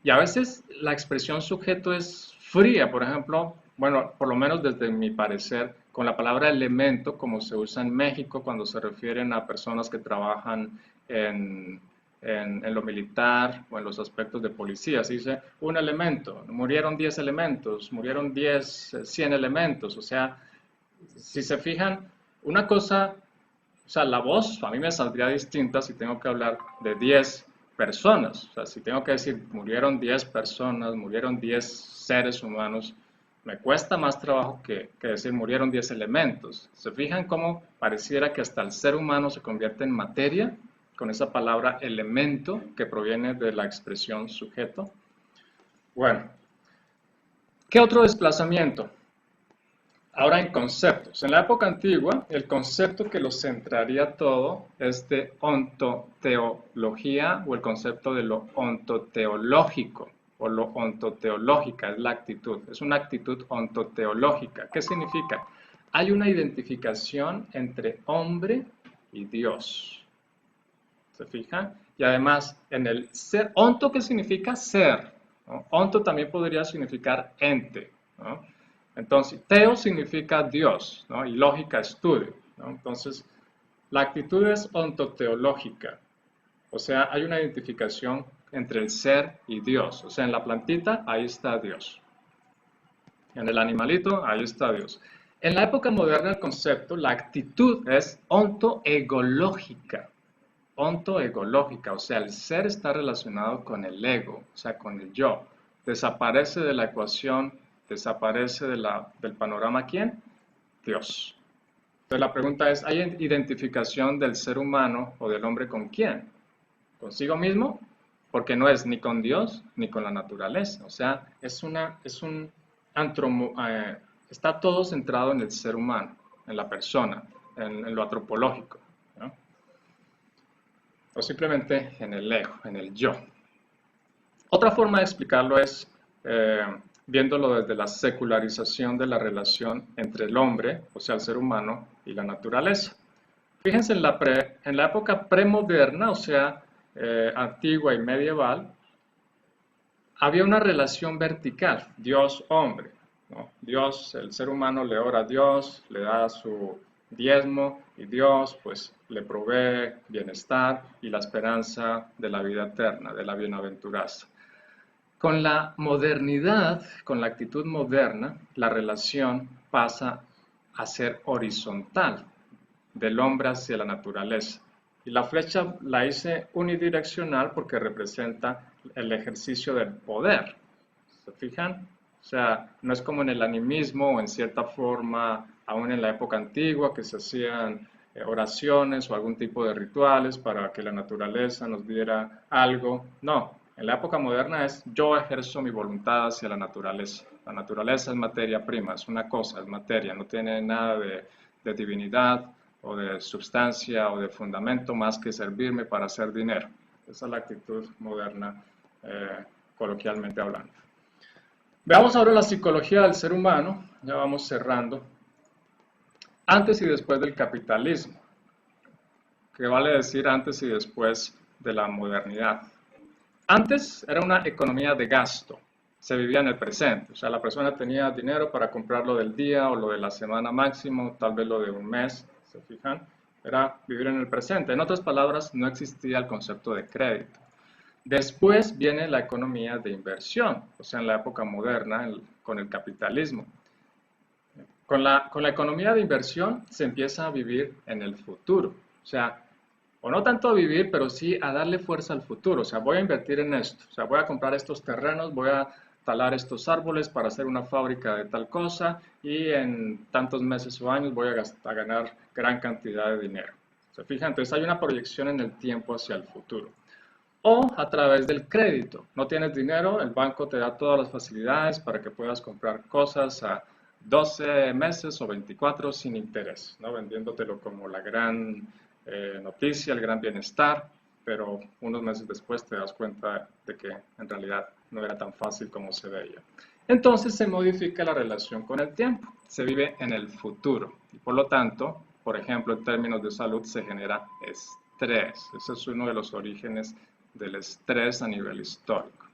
y a veces la expresión sujeto es fría, por ejemplo, bueno, por lo menos desde mi parecer, con la palabra elemento, como se usa en México cuando se refieren a personas que trabajan en lo militar o en los aspectos de policía. Se dice un elemento, murieron 10 elementos, murieron 10, 100 elementos. O sea, si se fijan, una cosa, o sea, la voz a mí me saldría distinta si tengo que hablar de 10 personas. O sea, si tengo que decir murieron 10 personas, murieron 10 seres humanos, me cuesta más trabajo que decir murieron 10 elementos. ¿Se fijan cómo pareciera que hasta el ser humano se convierte en materia con esa palabra elemento que proviene de la expresión sujeto? Bueno, ¿qué otro desplazamiento? Ahora en conceptos. En la época antigua, el concepto que lo centraría todo es de ontoteología o el concepto de lo ontoteológico o lo ontoteológica, es la actitud. Es una actitud ontoteológica. ¿Qué significa? Hay una identificación entre hombre y Dios. ¿Se fijan? Y además, en el ser, onto, ¿qué significa ser? ¿No? Onto también podría significar ente, ¿no? Entonces, teo significa Dios, ¿no? Y lógica, estudio, ¿no? Entonces, la actitud es ontoteológica, o sea, hay una identificación entre el ser y Dios. O sea, en la plantita, ahí está Dios. En el animalito, ahí está Dios. En la época moderna, el concepto, la actitud es ontoegológica. Ontoegológica, o sea, el ser está relacionado con el ego, o sea, con el yo. Desaparece de la ecuación, desaparece del panorama, ¿quién? Dios. Entonces la pregunta es, ¿hay identificación del ser humano o del hombre con quién? ¿Consigo mismo? Porque no es ni con Dios ni con la naturaleza. O sea, está todo centrado en el ser humano, en la persona, en lo antropológico, ¿no? O simplemente en el ego, en el yo. Otra forma de explicarlo es viéndolo desde la secularización de la relación entre el hombre, o sea, el ser humano, y la naturaleza. Fíjense, en la época premoderna, o sea, antigua y medieval, había una relación vertical, Dios-hombre, ¿no? Dios, el ser humano le ora a Dios, le da su diezmo y Dios pues le provee bienestar y la esperanza de la vida eterna, de la bienaventuranza. Con la modernidad, con la actitud moderna, la relación pasa a ser horizontal, del hombre hacia la naturaleza. Y la flecha la hice unidireccional porque representa el ejercicio del poder. ¿Se fijan? O sea, no es como en el animismo o en cierta forma, aún en la época antigua, que se hacían oraciones o algún tipo de rituales para que la naturaleza nos diera algo. No, en la época moderna es yo ejerzo mi voluntad hacia la naturaleza. La naturaleza es materia prima, es una cosa, es materia, no tiene nada de divinidad o de sustancia o de fundamento más que servirme para hacer dinero. Esa es la actitud moderna, coloquialmente hablando. Veamos ahora la psicología del ser humano, ya vamos cerrando, antes y después del capitalismo, que vale decir antes y después de la modernidad. Antes era una economía de gasto, se vivía en el presente, o sea, la persona tenía dinero para comprar lo del día o lo de la semana máximo, tal vez lo de un mes, ¿se fijan? Era vivir en el presente. En otras palabras, no existía el concepto de crédito. Después viene la economía de inversión, o sea, en la época moderna, con el capitalismo. Con la economía de inversión se empieza a vivir en el futuro, o sea, o no tanto a vivir, pero sí a darle fuerza al futuro, o sea, voy a invertir en esto, o sea, voy a comprar estos terrenos, voy a talar estos árboles para hacer una fábrica de tal cosa y en tantos meses o años voy a ganar gran cantidad de dinero. ¿Se fijan? Entonces hay una proyección en el tiempo hacia el futuro. O a través del crédito. No tienes dinero, el banco te da todas las facilidades para que puedas comprar cosas a 12 meses o 24 sin interés, ¿no? Vendiéndotelo como la gran noticia, el gran bienestar, pero unos meses después te das cuenta de que en realidad no era tan fácil como se veía. Entonces se modifica la relación con el tiempo, se vive en el futuro y por lo tanto, por ejemplo, en términos de salud se genera estrés. Ese es uno de los orígenes del estrés a nivel histórico.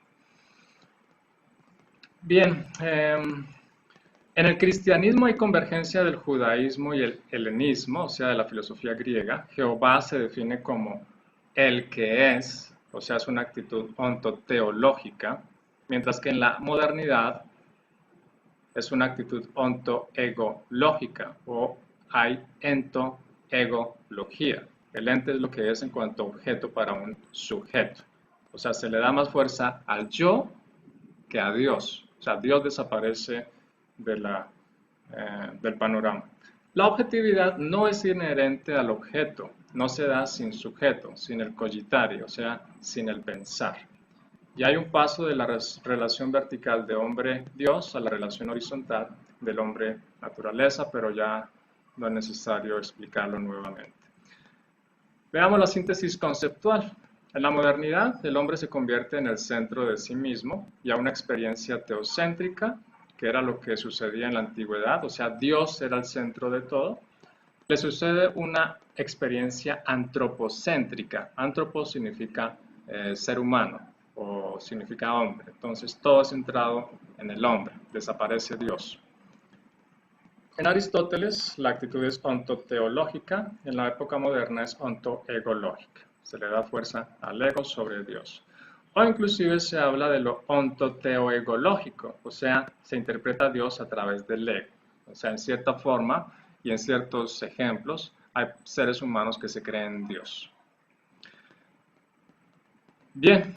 Bien, en el cristianismo hay convergencia del judaísmo y el helenismo, o sea, de la filosofía griega. Jehová se define como el que es, o sea, es una actitud ontoteológica, mientras que en la modernidad es una actitud ontoegológica o hay entoegología. El ente es lo que es en cuanto a objeto para un sujeto. O sea, se le da más fuerza al yo que a Dios. O sea, Dios desaparece del panorama. La objetividad no es inherente al objeto, no se da sin sujeto, sin el cogitario, o sea, sin el pensar. Y hay un paso de la relación vertical de hombre-Dios a la relación horizontal del hombre-naturaleza, pero ya no es necesario explicarlo nuevamente. Veamos la síntesis conceptual. En la modernidad, el hombre se convierte en el centro de sí mismo y a una experiencia teocéntrica, que era lo que sucedía en la antigüedad, o sea, Dios era el centro de todo. Le sucede una experiencia antropocéntrica. Antropo significa ser humano o significa hombre. Entonces, todo es centrado en el hombre. Desaparece Dios. En Aristóteles, la actitud es ontoteológica, en la época moderna es ontoegológica. Se le da fuerza al ego sobre Dios. O inclusive se habla de lo ontoteoegológico, o sea, se interpreta a Dios a través del ego. O sea, en cierta forma y en ciertos ejemplos, hay seres humanos que se creen Dios. Bien,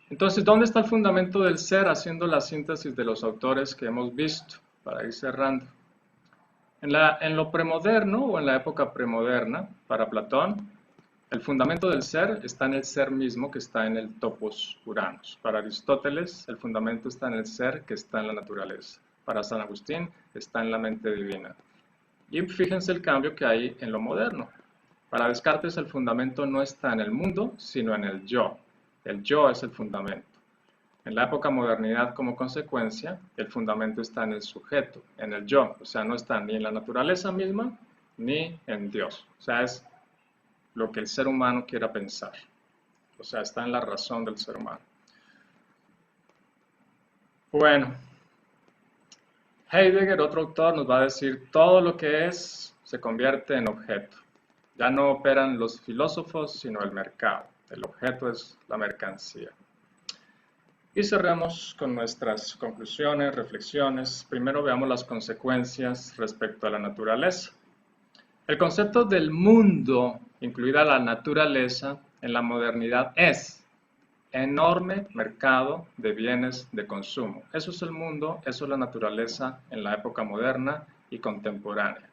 entonces, ¿dónde está el fundamento del ser haciendo la síntesis de los autores que hemos visto? Para ir cerrando. En lo premoderno o en la época premoderna, para Platón, el fundamento del ser está en el ser mismo que está en el topos Uranus. Para Aristóteles, el fundamento está en el ser que está en la naturaleza. Para San Agustín, está en la mente divina. Y fíjense el cambio que hay en lo moderno. Para Descartes, el fundamento no está en el mundo, sino en el yo. El yo es el fundamento. En la época modernidad, como consecuencia, el fundamento está en el sujeto, en el yo, o sea, no está ni en la naturaleza misma, ni en Dios. O sea, es lo que el ser humano quiera pensar. O sea, está en la razón del ser humano. Bueno, Heidegger, otro autor, nos va a decir, todo lo que es se convierte en objeto. Ya no operan los filósofos, sino el mercado. El objeto es la mercancía. Y cerremos con nuestras conclusiones, reflexiones. Primero veamos las consecuencias respecto a la naturaleza. El concepto del mundo, incluida la naturaleza, en la modernidad es enorme mercado de bienes de consumo. Eso es el mundo, eso es la naturaleza en la época moderna y contemporánea.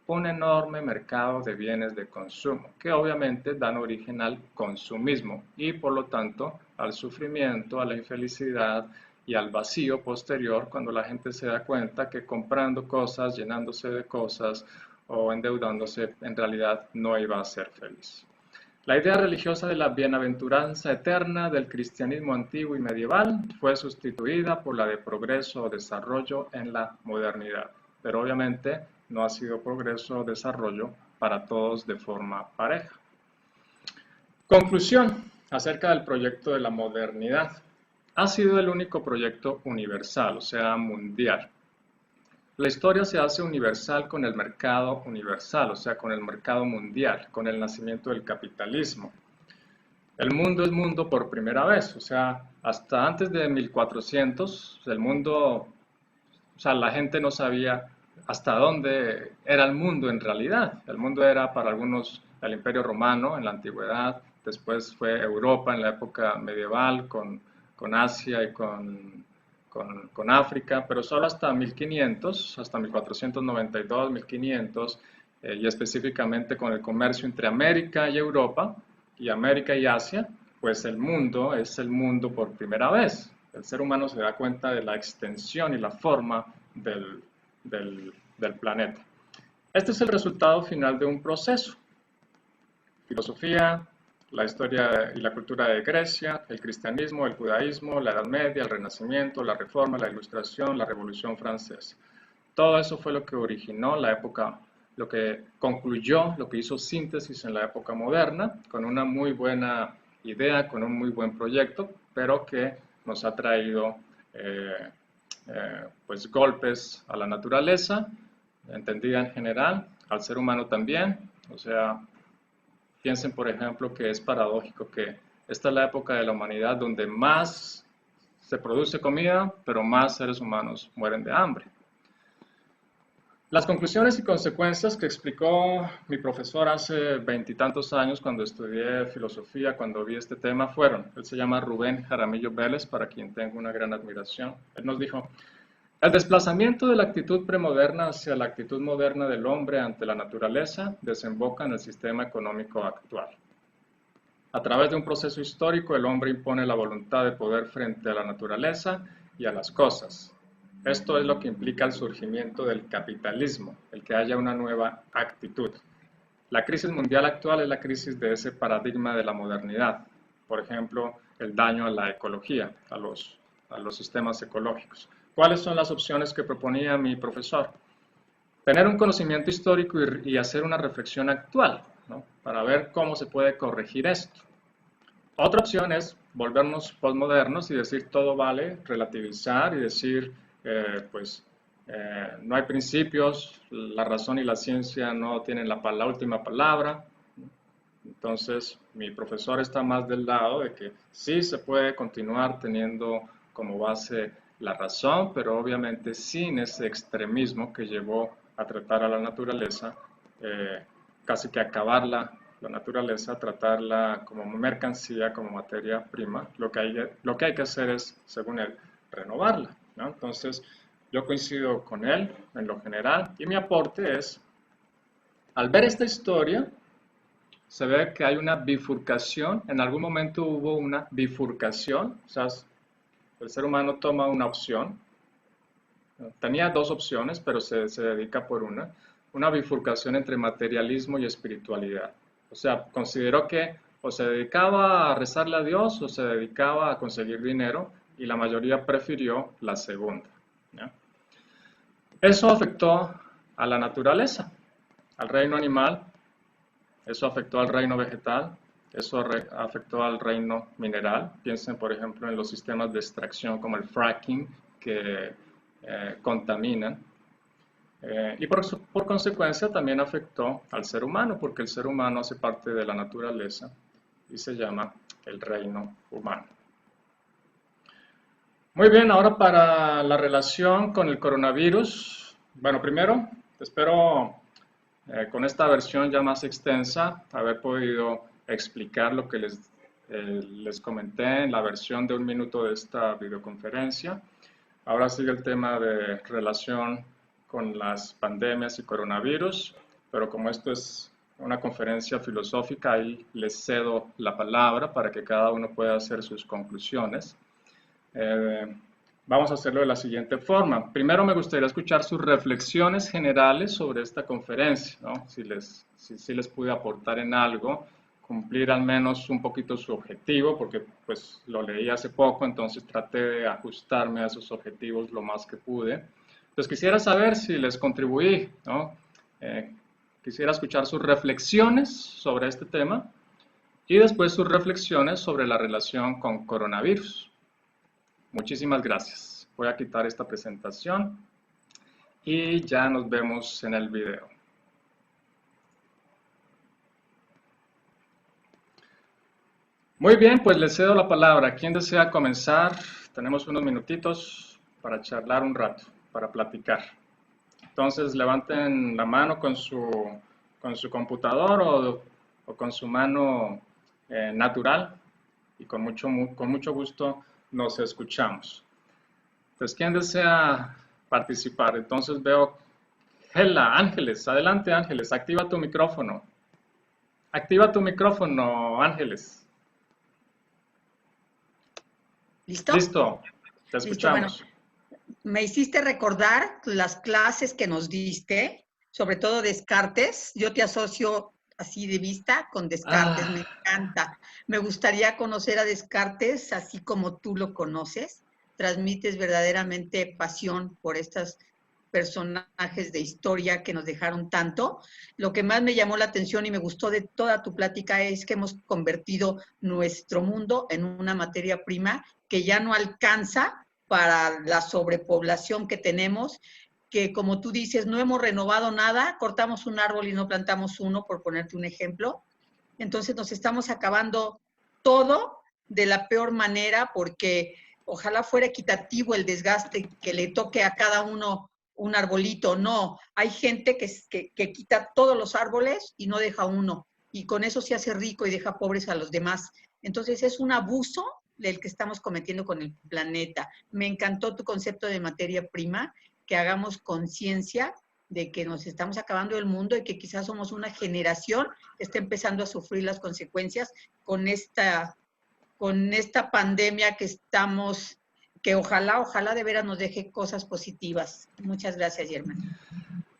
Un enorme mercado de bienes de consumo que obviamente dan origen al consumismo y por lo tanto al sufrimiento, a la infelicidad y al vacío posterior cuando la gente se da cuenta que comprando cosas, llenándose de cosas o endeudándose en realidad no iba a ser feliz. La idea religiosa de la bienaventuranza eterna del cristianismo antiguo y medieval fue sustituida por la de progreso o desarrollo en la modernidad, pero obviamente no ha sido progreso o desarrollo para todos de forma pareja. Conclusión acerca del proyecto de la modernidad. Ha sido el único proyecto universal, o sea, mundial. La historia se hace universal con el mercado universal, o sea, con el mercado mundial, con el nacimiento del capitalismo. El mundo es mundo por primera vez, o sea, hasta antes de 1400, el mundo, o sea, la gente no sabía hasta dónde era el mundo en realidad. El mundo era para algunos el Imperio Romano en la antigüedad, después fue Europa en la época medieval con Asia y con África, pero solo hasta 1500, hasta 1492, 1500, y específicamente con el comercio entre América y Europa, y América y Asia, pues el mundo es el mundo por primera vez. El ser humano se da cuenta de la extensión y la forma del planeta. Este es el resultado final de un proceso. Filosofía, la historia y la cultura de Grecia, el cristianismo, el judaísmo, la Edad Media, el Renacimiento, la Reforma, la Ilustración, la Revolución Francesa. Todo eso fue lo que originó la época, lo que concluyó, lo que hizo síntesis en la época moderna, con una muy buena idea, con un muy buen proyecto, pero que nos ha traído pues golpes a la naturaleza, entendida en general, al ser humano también. O sea, piensen por ejemplo que es paradójico que esta es la época de la humanidad donde más se produce comida, pero más seres humanos mueren de hambre. Las conclusiones y consecuencias que explicó mi profesor hace veintitantos años cuando estudié filosofía, cuando vi este tema, fueron, él se llama Rubén Jaramillo Vélez, para quien tengo una gran admiración. Él nos dijo, el desplazamiento de la actitud premoderna hacia la actitud moderna del hombre ante la naturaleza desemboca en el sistema económico actual. A través de un proceso histórico, el hombre impone la voluntad de poder frente a la naturaleza y a las cosas. Esto es lo que implica el surgimiento del capitalismo, el que haya una nueva actitud. La crisis mundial actual es la crisis de ese paradigma de la modernidad. Por ejemplo, el daño a la ecología, a los sistemas ecológicos. ¿Cuáles son las opciones que proponía mi profesor? Tener un conocimiento histórico y hacer una reflexión actual, ¿no? Para ver cómo se puede corregir esto. Otra opción es volvernos postmodernos y decir todo vale, relativizar y decir, no hay principios, la razón y la ciencia no tienen la última palabra. Entonces, mi profesor está más del lado de que sí se puede continuar teniendo como base la razón, pero obviamente sin ese extremismo que llevó a tratar a la naturaleza, casi que acabarla la naturaleza, tratarla como mercancía, como materia prima. Lo que hay que hacer es, según él, renovarla, ¿no? Entonces, yo coincido con él en lo general y mi aporte es, al ver esta historia, se ve que hay una bifurcación, en algún momento hubo una bifurcación, o sea, el ser humano toma una opción, tenía dos opciones, pero se dedica por una bifurcación entre materialismo y espiritualidad. O sea, consideró que o se dedicaba a rezarle a Dios o se dedicaba a conseguir dinero y la mayoría prefirió la segunda, ¿ya? Eso afectó a la naturaleza, al reino animal, eso afectó al reino vegetal, eso afectó al reino mineral. Piensen, por ejemplo, en los sistemas de extracción como el fracking que contaminan. Y por consecuencia también afectó al ser humano, porque el ser humano hace parte de la naturaleza y se llama el reino humano. Muy bien, ahora para la relación con el coronavirus. Bueno, primero, espero con esta versión ya más extensa haber podido explicar lo que les comenté en la versión de 1 minuto de esta videoconferencia. Ahora sigue el tema de relación con las pandemias y coronavirus, pero como esto es una conferencia filosófica, ahí les cedo la palabra para que cada uno pueda hacer sus conclusiones. Eh, Vamos a hacerlo de la siguiente forma. Primero me gustaría escuchar sus reflexiones generales sobre esta conferencia, ¿no? Si les pude aportar en algo, cumplir al menos un poquito su objetivo, porque pues lo leí hace poco, entonces traté de ajustarme a esos objetivos lo más que pude. Entonces quisiera saber si les contribuí, ¿no? Quisiera escuchar sus reflexiones sobre este tema y después sus reflexiones sobre la relación con coronavirus. Muchísimas gracias. Voy a quitar esta presentación y ya nos vemos en el video. Muy bien, pues les cedo la palabra. ¿Quién desea comenzar? Tenemos unos minutitos para charlar un rato, para platicar. Entonces levanten la mano con su computador o con su mano natural y con mucho gusto nos escuchamos. Pues, ¿quién desea participar? Entonces veo, Hela, Ángeles, adelante Ángeles, activa tu micrófono. Activa tu micrófono, Ángeles. ¿Listo? Listo, te Listo, bueno, escuchamos. me hiciste recordar las clases que nos diste, sobre todo Descartes. Yo te asocio así de vista con Descartes, me Ah, encanta. Me gustaría conocer a Descartes así como tú lo conoces. Transmites verdaderamente pasión por estos personajes de historia que nos dejaron tanto. Lo que más me llamó la atención y me gustó de toda tu plática es que hemos convertido nuestro mundo en una materia prima que ya no alcanza para la sobrepoblación que tenemos, que como tú dices, no hemos renovado nada, cortamos un árbol y no plantamos uno, por ponerte un ejemplo. Entonces nos estamos acabando todo de la peor manera porque ojalá fuera equitativo el desgaste que le toque a cada uno un arbolito. No, hay gente que quita todos los árboles y no deja uno. Y con eso se hace rico y deja pobres a los demás. Entonces es un abuso del que estamos cometiendo con el planeta. Me encantó tu concepto de materia prima, que hagamos conciencia de que nos estamos acabando el mundo y que quizás somos una generación que está empezando a sufrir las consecuencias con esta pandemia que estamos, que ojalá de veras nos deje cosas positivas. Muchas gracias, Germán.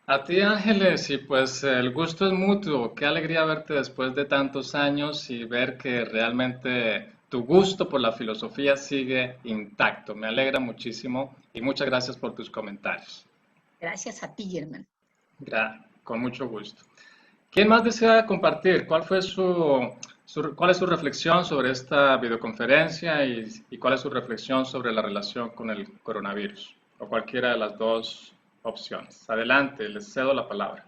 a ti Ángeles, y pues el gusto es mutuo. Qué alegría verte después de tantos años y ver que realmente tu gusto por la filosofía sigue intacto. Me alegra muchísimo y muchas gracias por tus comentarios. Gracias a ti, Germán. Con mucho gusto. ¿Quién más desea compartir? ¿Cuál es su reflexión sobre esta videoconferencia y cuál es su reflexión sobre la relación con el coronavirus? O cualquiera de las dos opciones. Adelante, les cedo la palabra.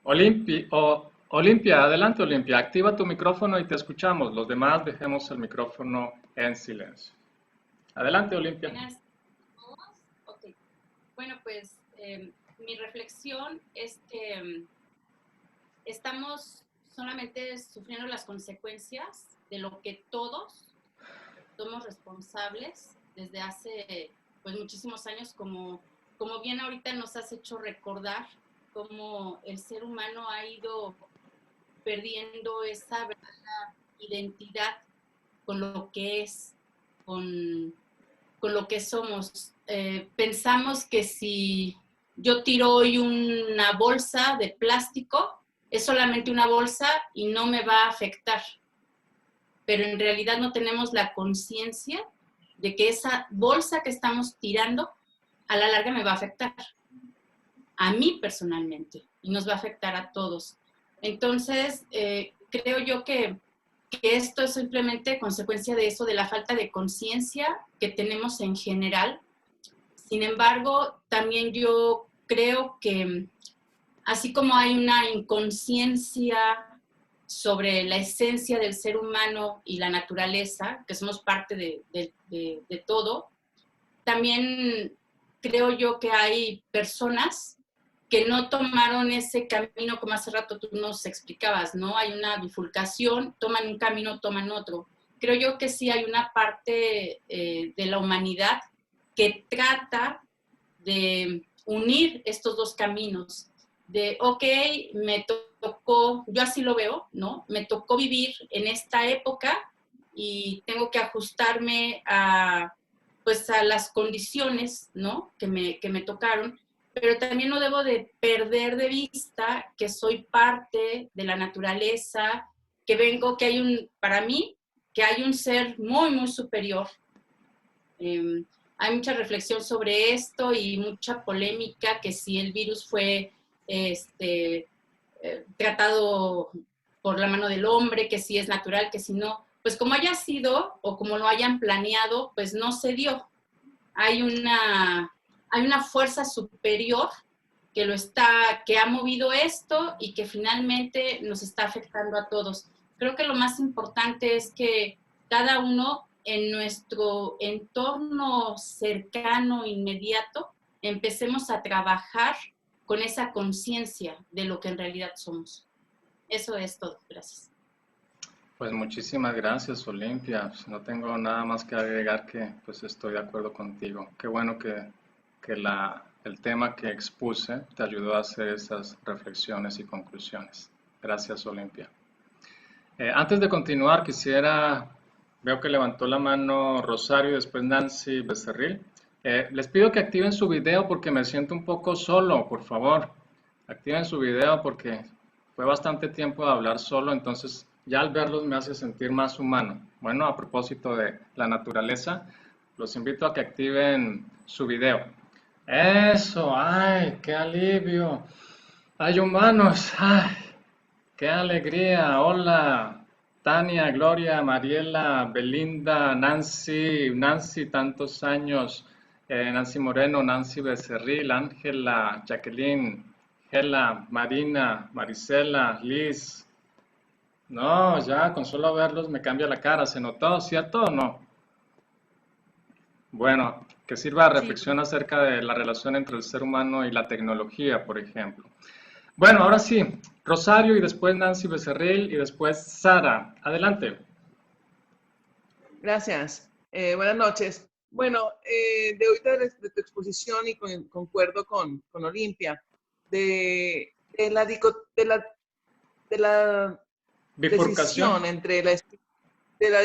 Olimpia, adelante Olimpia, activa tu micrófono y te escuchamos. Los demás dejemos el micrófono en silencio. Adelante Olimpia. Buenas a todos. Ok. Bueno, pues mi reflexión es que estamos solamente sufriendo las consecuencias de lo que todos somos responsables desde hace pues muchísimos años, como bien ahorita nos has hecho recordar cómo el ser humano ha ido perdiendo esa verdadera identidad con lo que es, con lo que somos. Pensamos que si yo tiro hoy una bolsa de plástico, es solamente una bolsa y no me va a afectar. Pero en realidad no tenemos la conciencia de que esa bolsa que estamos tirando a la larga me va a afectar. A mí personalmente. Y nos va a afectar a todos. Entonces, creo yo que esto es simplemente consecuencia de eso, de la falta de conciencia que tenemos en general. Sin embargo, también yo creo que así como hay una inconsciencia sobre la esencia del ser humano y la naturaleza, que somos parte de todo, también creo yo que hay personas que no tomaron ese camino, como hace rato tú nos explicabas, ¿no? Hay una bifurcación, toman un camino, toman otro. Creo yo que sí hay una parte de la humanidad que trata de unir estos dos caminos, de, ok, me tocó, yo así lo veo, ¿no? Me tocó vivir en esta época y tengo que ajustarme a, pues, a las condiciones, ¿no? Que me tocaron, pero también no debo de perder de vista que soy parte de la naturaleza, que vengo, que hay un, para mí, que hay un ser muy, muy superior. Hay mucha reflexión sobre esto y mucha polémica, que si el virus fue tratado por la mano del hombre, que si es natural, que si no, pues como haya sido o como lo hayan planeado, pues no se dio. Hay una fuerza superior que ha movido esto y que finalmente nos está afectando a todos. Creo que lo más importante es que cada uno en nuestro entorno cercano, inmediato, empecemos a trabajar con esa conciencia de lo que en realidad somos. Eso es todo. Gracias. Pues muchísimas gracias, Olimpia. Pues no tengo nada más que agregar, que pues estoy de acuerdo contigo. Qué bueno que el tema que expuse te ayudó a hacer esas reflexiones y conclusiones. Gracias, Olimpia. Antes de continuar, veo que levantó la mano Rosario y después Nancy Becerril. Les pido que activen su video porque me siento un poco solo, por favor. Activen su video porque fue bastante tiempo de hablar solo, entonces ya al verlos me hace sentir más humano. Bueno, a propósito de la naturaleza, los invito a que activen su video. Eso, ay, qué alivio. Hay humanos, ay, qué alegría. Hola, Tania, Gloria, Mariela, Belinda, Nancy, tantos años. Nancy Moreno, Nancy Becerril, Ángela, Jacqueline, Gela, Marina, Marisela, Liz. No, ya con solo verlos me cambia la cara. ¿Se notó, cierto o no? Bueno, que sirva de Sí. reflexión acerca de la relación entre el ser humano y la tecnología, por ejemplo. Bueno, ahora sí, Rosario y después Nancy Becerril y después Sara. Adelante. Gracias. Buenas noches. Bueno, de ahorita de tu exposición y concuerdo con Olimpia, de la, de la, de la Bifurcación. decisión entre de la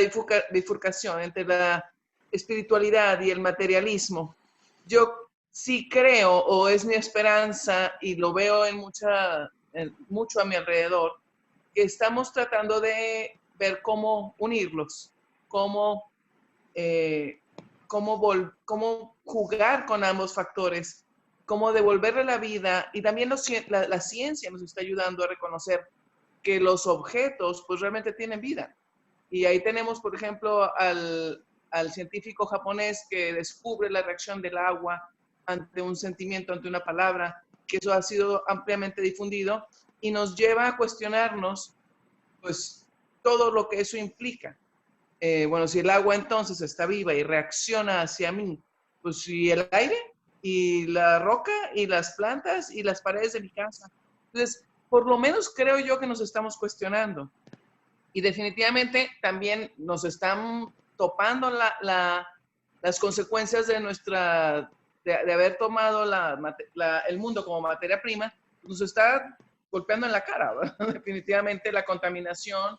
bifurcación entre la espiritualidad y el materialismo. Yo sí creo, o es mi esperanza, y lo veo mucho a mi alrededor, que estamos tratando de ver cómo unirlos, cómo cómo jugar con ambos factores, cómo devolverle la vida, y también la ciencia nos está ayudando a reconocer que los objetos pues realmente tienen vida. Y ahí tenemos, por ejemplo, al científico japonés que descubre la reacción del agua ante un sentimiento, ante una palabra, que eso ha sido ampliamente difundido y nos lleva a cuestionarnos pues todo lo que eso implica. Bueno, si el agua entonces está viva y reacciona hacia mí, pues si el aire y la roca y las plantas y las paredes de mi casa. Entonces, por lo menos creo yo que nos estamos cuestionando. Y definitivamente también nos están topando las consecuencias de de haber tomado el mundo como materia prima, nos está golpeando en la cara, ¿verdad? Definitivamente la contaminación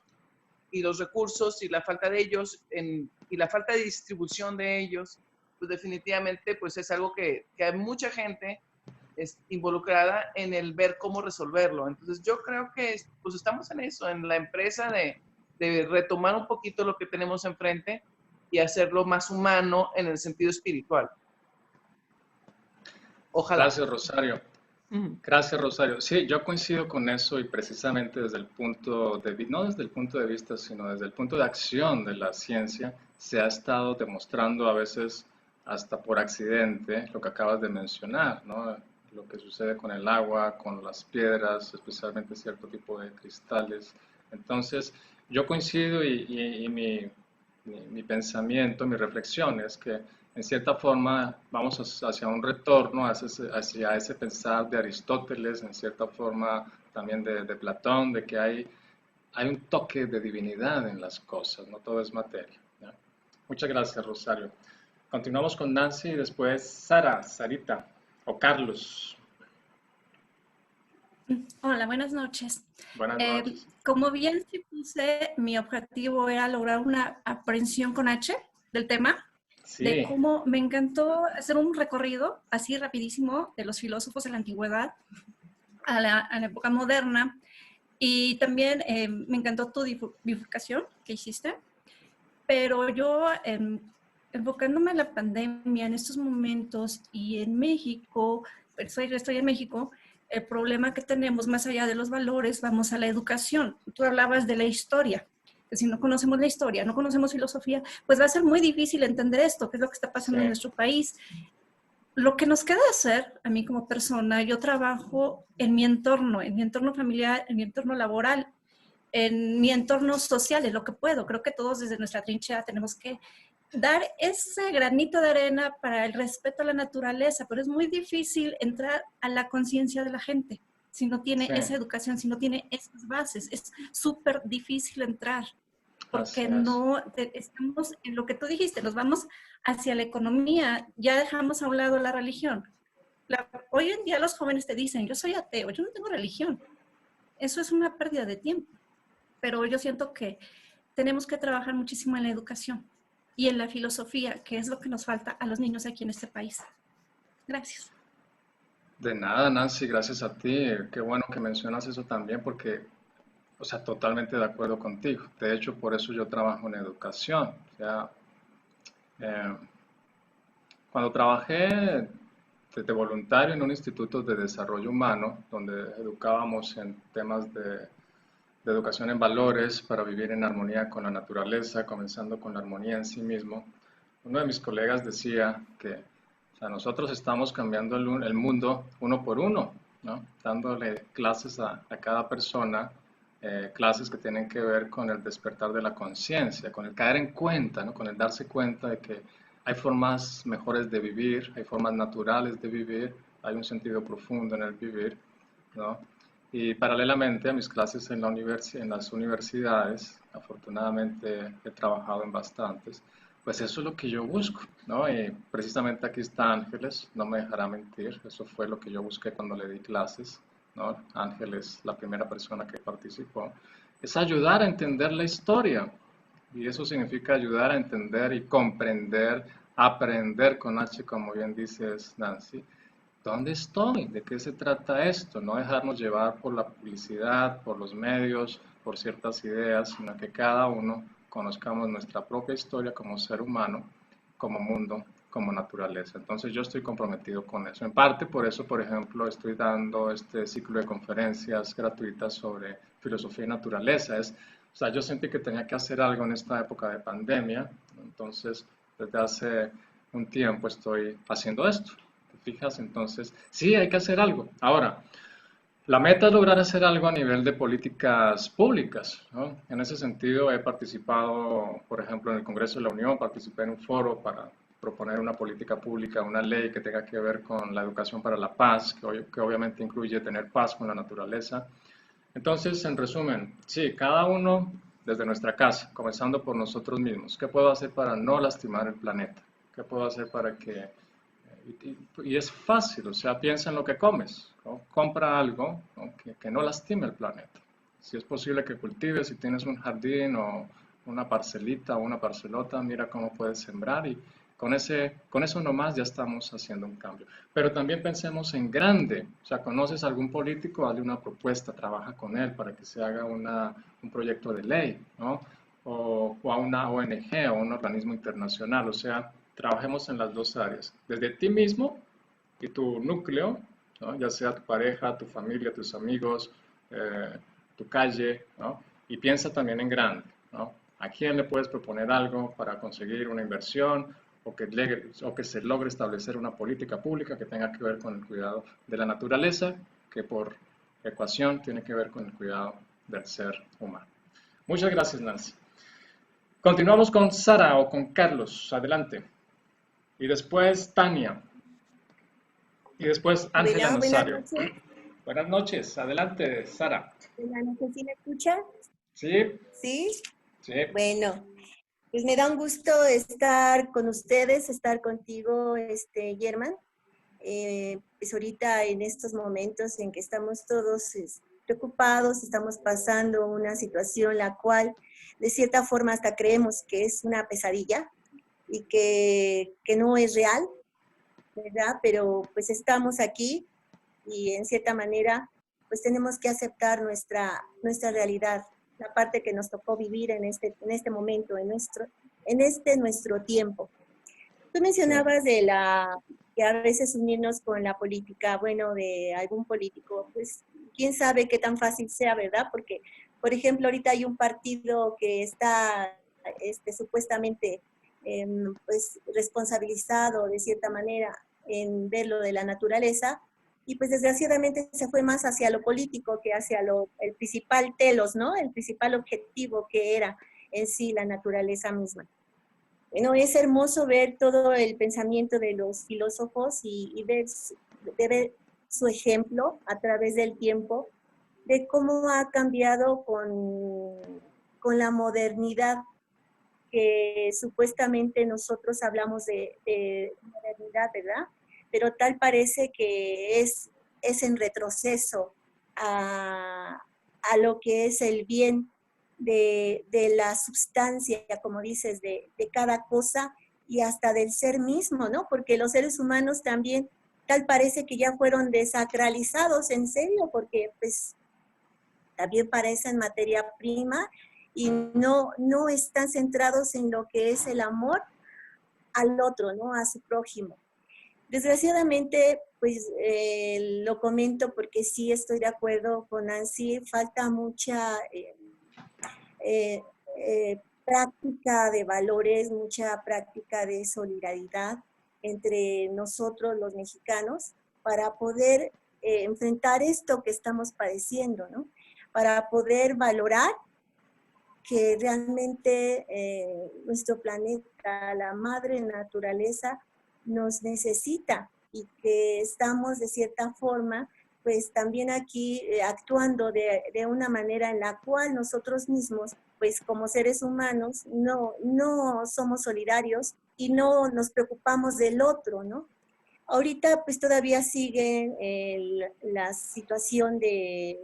y los recursos y la falta de ellos y la falta de distribución de ellos, pues definitivamente pues es algo que hay mucha gente involucrada en el ver cómo resolverlo. Entonces yo creo que pues estamos en eso, en la empresa de retomar un poquito lo que tenemos enfrente y hacerlo más humano en el sentido espiritual. Ojalá. Gracias, Rosario. Gracias, Rosario. Sí, yo coincido con eso y precisamente desde el punto de vista, no desde el punto de vista, sino desde el punto de acción de la ciencia, se ha estado demostrando a veces hasta por accidente lo que acabas de mencionar, ¿no? Lo que sucede con el agua, con las piedras, especialmente cierto tipo de cristales, Entonces, yo coincido y mi pensamiento, mi reflexión es que en cierta forma vamos hacia un retorno, hacia ese pensar de Aristóteles, en cierta forma también de Platón, de que hay un toque de divinidad en las cosas, no todo es materia. ¿Ya? Muchas gracias, Rosario. Continuamos con Nancy y después Sara, Sarita o Carlos. Hola, buenas noches. Buenas noches. Como bien sí puse, mi objetivo era lograr una aprehensión con H del tema, de Sí, cómo me encantó hacer un recorrido así rapidísimo de los filósofos de la antigüedad a la época moderna. Y también me encantó tu bifurcación que hiciste, pero yo enfocándome en la pandemia en estos momentos y en México, estoy en México, el problema que tenemos más allá de los valores, vamos a la educación. Tú hablabas de la historia, que si no conocemos la historia, no conocemos filosofía, pues va a ser muy difícil entender esto, qué es lo que está pasando en sí, nuestro país. Lo que nos queda hacer, a mí como persona, yo trabajo en mi entorno familiar, en mi entorno laboral, en mi entorno social, en lo que puedo. Creo que todos desde nuestra trinchera tenemos que dar ese granito de arena para el respeto a la naturaleza, pero es muy difícil entrar a la conciencia de la gente si no tiene sí, esa educación, si no tiene esas bases. Es súper difícil entrar así porque es. no estamos en lo que tú dijiste, nos vamos hacia la economía, ya dejamos a un lado la religión. Hoy en día los jóvenes te dicen, yo soy ateo, yo no tengo religión. Eso es una pérdida de tiempo, pero yo siento que tenemos que trabajar muchísimo en la educación y en la filosofía, que es lo que nos falta a los niños aquí en este país. Gracias. De nada, Nancy, gracias a ti. Qué bueno que mencionas eso también porque, o sea, totalmente de acuerdo contigo. De hecho, por eso yo trabajo en educación. O sea, eh, cuando trabajé de voluntario en un instituto de desarrollo humano, donde educábamos en temas de educación en valores para vivir en armonía con la naturaleza, comenzando con la armonía en sí mismo, uno de mis colegas decía que o sea, nosotros estamos cambiando el mundo uno por uno, ¿no? Dándole clases a cada persona, clases que tienen que ver con el despertar de la conciencia, con el caer en cuenta, ¿no? Con el darse cuenta de que hay formas mejores de vivir, hay formas naturales de vivir, hay un sentido profundo en el vivir, ¿no? Y paralelamente a mis clases en en las universidades, afortunadamente he trabajado en bastantes, pues eso es lo que yo busco, ¿no? Y precisamente aquí está Ángeles, no me dejará mentir, eso fue lo que yo busqué cuando le di clases, ¿no? Ángeles, la primera persona que participó, es ayudar a entender la historia. Y eso significa ayudar a entender y comprender, aprender con H, como bien dices, Nancy. ¿Dónde estoy? ¿De qué se trata esto? No dejarnos llevar por la publicidad, por los medios, por ciertas ideas, sino que cada uno conozcamos nuestra propia historia como ser humano, como mundo, como naturaleza. Entonces yo estoy comprometido con eso. En parte por eso, por ejemplo, estoy dando este ciclo de conferencias gratuitas sobre filosofía y naturaleza. O sea, yo sentí que tenía que hacer algo en esta época de pandemia, entonces desde hace un tiempo estoy haciendo esto. ¿Te fijas? Entonces, sí, hay que hacer algo. Ahora, la meta es lograr hacer algo a nivel de políticas públicas, ¿no? En ese sentido, he participado, por ejemplo, en el Congreso de la Unión, participé en un foro para proponer una política pública, una ley que tenga que ver con la educación para la paz, que obviamente incluye tener paz con la naturaleza. Entonces, en resumen, sí, cada uno desde nuestra casa, comenzando por nosotros mismos. ¿Qué puedo hacer para no lastimar el planeta? ¿Qué puedo hacer para que y es fácil, o sea, piensa en lo que comes, ¿no? Compra algo, ¿no? Que no lastime el planeta. Si es posible que cultives, si tienes un jardín o una parcelita o una parcelota, mira cómo puedes sembrar y con eso nomás ya estamos haciendo un cambio. Pero también pensemos en grande, o sea, conoces a algún político, hazle una propuesta, trabaja con él para que se haga un proyecto de ley, ¿no? O a una ONG o un organismo internacional, o sea, trabajemos en las dos áreas, desde ti mismo y tu núcleo, ¿no? Ya sea tu pareja, tu familia, tus amigos, tu calle, ¿no? Y piensa también en grande, ¿no? ¿A quién le puedes proponer algo para conseguir una inversión o que se logre establecer una política pública que tenga que ver con el cuidado de la naturaleza, que por ecuación tiene que ver con el cuidado del ser humano? Muchas gracias, Nancy. Continuamos con Sara o con Carlos. Adelante. Y después Tania. Y después Ángela Bueno, buenas Nazario. noches. Buenas noches. Adelante, Sara. Buenas noches, ¿sí me escucha? Sí, Sí. sí. Bueno, pues me da un gusto estar con ustedes, estar contigo, Germán. Pues ahorita en estos momentos en que estamos todos preocupados, estamos pasando una situación la cual de cierta forma hasta creemos que es una pesadilla y que no es real, ¿verdad? Pero pues estamos aquí y en cierta manera pues tenemos que aceptar nuestra realidad, la parte que nos tocó vivir en este momento, en nuestro tiempo. Tú mencionabas que a veces unirnos con la política, bueno, de algún político, pues quién sabe qué tan fácil sea, ¿verdad? Porque, por ejemplo, ahorita hay un partido que está supuestamente pues responsabilizado de cierta manera en ver lo de la naturaleza, y pues desgraciadamente se fue más hacia lo político que hacia el principal telos, ¿no? El principal objetivo que era en sí la naturaleza misma. Bueno, es hermoso ver todo el pensamiento de los filósofos y ver su ejemplo a través del tiempo, de cómo ha cambiado con la modernidad, que supuestamente nosotros hablamos de modernidad, ¿verdad? Pero tal parece que es en retroceso a lo que es el bien de la sustancia, como dices, de cada cosa y hasta del ser mismo, ¿no? Porque los seres humanos también tal parece que ya fueron desacralizados, en serio, porque pues también parecen materia prima y no están centrados en lo que es el amor al otro, ¿no? A su prójimo. Desgraciadamente, pues lo comento porque sí estoy de acuerdo con Nancy, falta mucha práctica de valores, mucha práctica de solidaridad entre nosotros los mexicanos para poder enfrentar esto que estamos padeciendo, ¿no? Para poder valorar que realmente nuestro planeta, la madre naturaleza, nos necesita y que estamos de cierta forma, pues también aquí actuando de una manera en la cual nosotros mismos, pues como seres humanos, no somos solidarios y no nos preocupamos del otro, ¿no? Ahorita pues todavía sigue la situación de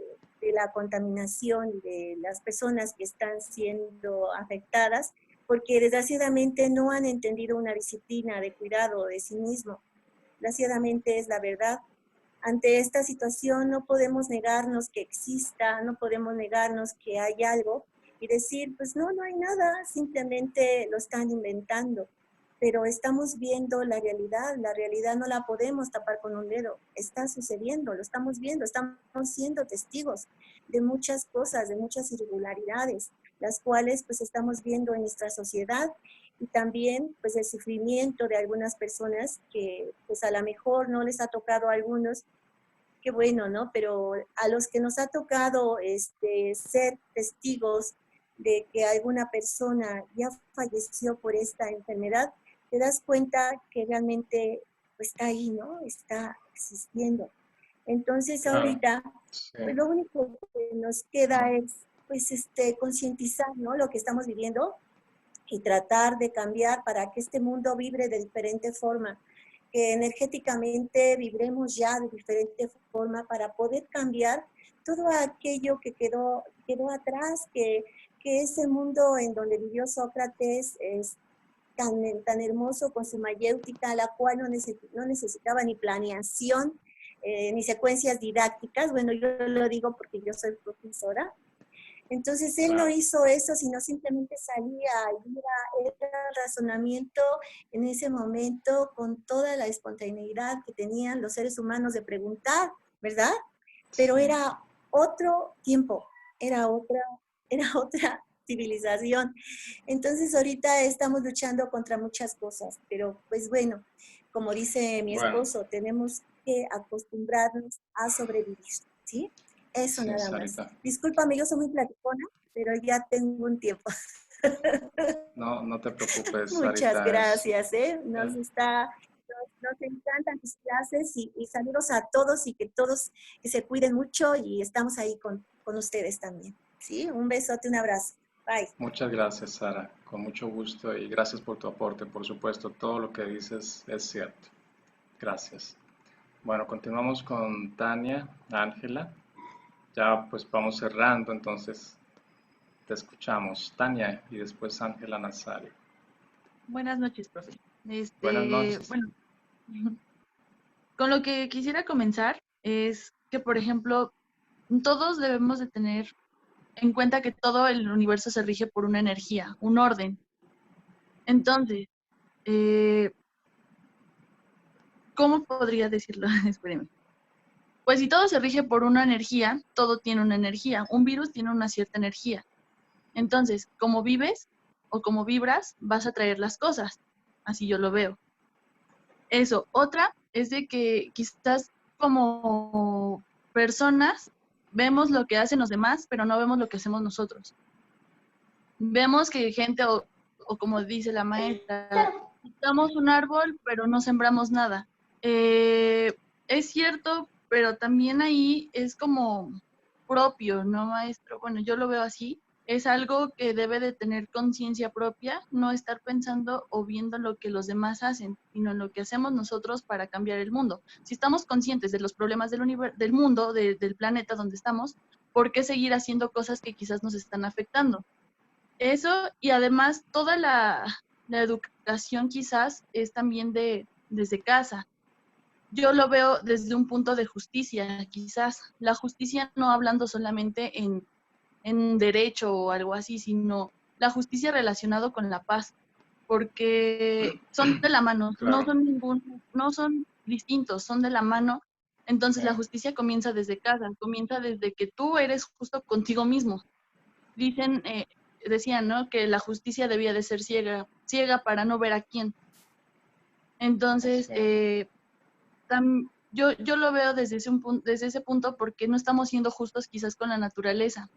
la contaminación de las personas que están siendo afectadas, porque desgraciadamente no han entendido una disciplina de cuidado de sí mismo. Desgraciadamente es la verdad. Ante esta situación no podemos negarnos que exista, no podemos negarnos que hay algo y decir, pues no hay nada, simplemente lo están inventando. Pero estamos viendo la realidad no la podemos tapar con un dedo, está sucediendo, lo estamos viendo, estamos siendo testigos de muchas cosas, de muchas irregularidades, las cuales pues estamos viendo en nuestra sociedad y también pues el sufrimiento de algunas personas que pues a lo mejor no les ha tocado a algunos, qué bueno, ¿no? Pero a los que nos ha tocado ser testigos de que alguna persona ya falleció por esta enfermedad, te das cuenta que realmente pues, está ahí, ¿no? Está existiendo. Entonces ahorita, Sí. pues lo único que nos queda es pues concientizar, ¿no? Lo que estamos viviendo y tratar de cambiar para que este mundo vibre de diferente forma, que energéticamente vibremos ya de diferente forma para poder cambiar todo aquello que quedó atrás, que ese mundo en donde vivió Sócrates es tan hermoso con su mayéutica, la cual no necesitaba ni planeación, ni secuencias didácticas. Bueno, yo lo digo porque yo soy profesora. Entonces él no hizo eso, sino simplemente salía y era el razonamiento en ese momento con toda la espontaneidad que tenían los seres humanos de preguntar, ¿verdad? Pero era otro tiempo, era otra civilización. Entonces ahorita estamos luchando contra muchas cosas, pero pues bueno, como dice mi esposo, tenemos que acostumbrarnos a sobrevivir, ¿sí? Eso Sí, nada más. Sarita. Discúlpame, yo soy muy platicona, pero ya tengo un tiempo. No, no te preocupes, Muchas Sarita. gracias, ¿eh? Eh, Nos encantan tus clases y saludos a todos y que todos que se cuiden mucho y estamos ahí con ustedes también. ¿Sí? Un besote, un abrazo. Bye. Muchas gracias, Sara. Con mucho gusto y gracias por tu aporte. Por supuesto, todo lo que dices es cierto. Gracias. Bueno, continuamos con Tania, Ángela. Ya pues vamos cerrando, entonces te escuchamos. Tania y después Ángela Nazario. Buenas noches, profe. Buenas noches. Bueno, con lo que quisiera comenzar es que, por ejemplo, todos debemos de tener en cuenta que todo el universo se rige por una energía, un orden. Entonces, ¿cómo podría decirlo? Espérenme. Pues si todo se rige por una energía, todo tiene una energía. Un virus tiene una cierta energía. Entonces, como vives o como vibras, vas a traer las cosas. Así yo lo veo. Eso. Otra es de que quizás como personas vemos lo que hacen los demás, pero no vemos lo que hacemos nosotros. Vemos que gente, o como dice la maestra, plantamos un árbol, pero no sembramos nada. Es cierto, pero también ahí es como propio, ¿no, maestro? Bueno, yo lo veo así. Es algo que debe de tener conciencia propia, no estar pensando o viendo lo que los demás hacen, sino lo que hacemos nosotros para cambiar el mundo. Si estamos conscientes de los problemas del mundo, del planeta donde estamos, ¿por qué seguir haciendo cosas que quizás nos están afectando? Eso, y además toda la educación quizás es también desde casa. Yo lo veo desde un punto de justicia, quizás. La justicia no hablando solamente en derecho o algo así, sino la justicia relacionado con la paz, porque son de la mano, Claro. no son distintos, son de la mano. Entonces Sí. la justicia comienza desde casa, comienza desde que tú eres justo contigo mismo. Decían, ¿no? Que la justicia debía de ser ciega para no ver a quién. Entonces, Sí. yo lo veo desde ese punto porque no estamos siendo justos quizás con la naturaleza,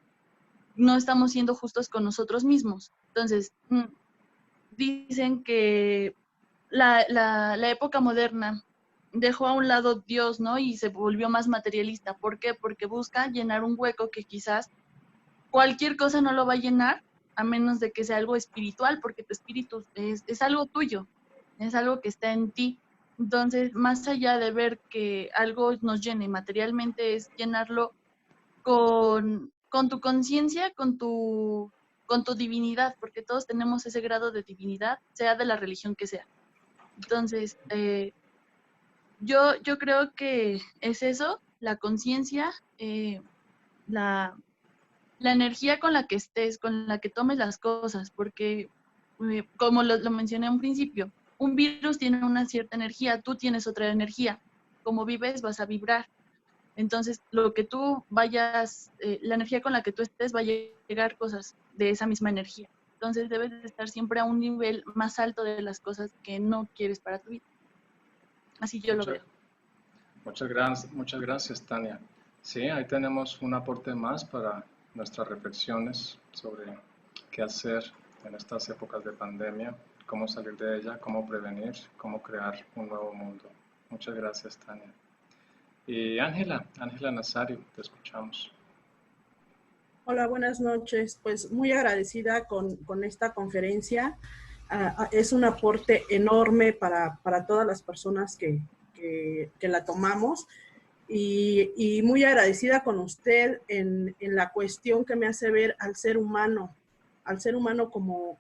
no estamos siendo justos con nosotros mismos. Entonces, dicen que la época moderna dejó a un lado Dios, ¿no? Y se volvió más materialista. ¿Por qué? Porque busca llenar un hueco que quizás cualquier cosa no lo va a llenar, a menos de que sea algo espiritual, porque tu espíritu es algo tuyo, es algo que está en ti. Entonces, más allá de ver que algo nos llene materialmente, es llenarlo con tu conciencia, con tu divinidad, porque todos tenemos ese grado de divinidad, sea de la religión que sea. Entonces, yo creo que es eso, la conciencia, la energía con la que estés, con la que tomes las cosas, porque como lo mencioné a un principio, un virus tiene una cierta energía, tú tienes otra energía. Como vives, vas a vibrar. Entonces, lo que tú vayas, la energía con la que tú estés, va a llegar cosas de esa misma energía. Entonces, debes de estar siempre a un nivel más alto de las cosas que no quieres para tu vida. Así yo lo veo. Muchas gracias, Tania. Sí, ahí tenemos un aporte más para nuestras reflexiones sobre qué hacer en estas épocas de pandemia, cómo salir de ella, cómo prevenir, cómo crear un nuevo mundo. Muchas gracias, Tania. Y Ángela Nazario, te escuchamos. Hola, buenas noches. Pues muy agradecida con esta conferencia. Es un aporte enorme para todas las personas que la tomamos y muy agradecida con usted en la cuestión que me hace ver al ser humano como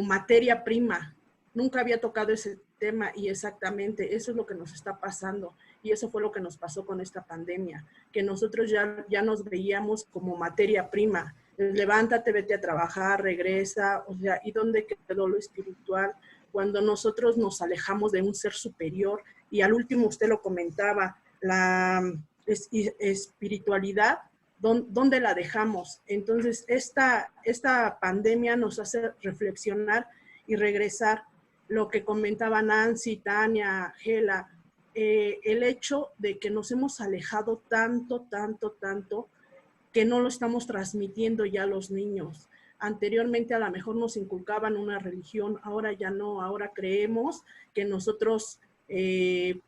materia prima. Nunca había tocado ese tema y exactamente eso es lo que nos está pasando y eso fue lo que nos pasó con esta pandemia, que nosotros ya nos veíamos como materia prima. Levántate, vete a trabajar, regresa, o sea, ¿y dónde quedó lo espiritual? Cuando nosotros nos alejamos de un ser superior y al último usted lo comentaba, la espiritualidad, ¿dónde la dejamos? Entonces, esta pandemia nos hace reflexionar y regresar lo que comentaban Nancy, Tania, Gela, el hecho de que nos hemos alejado tanto, que no lo estamos transmitiendo ya a los niños. Anteriormente a lo mejor nos inculcaban una religión, ahora ya no, ahora creemos que nosotros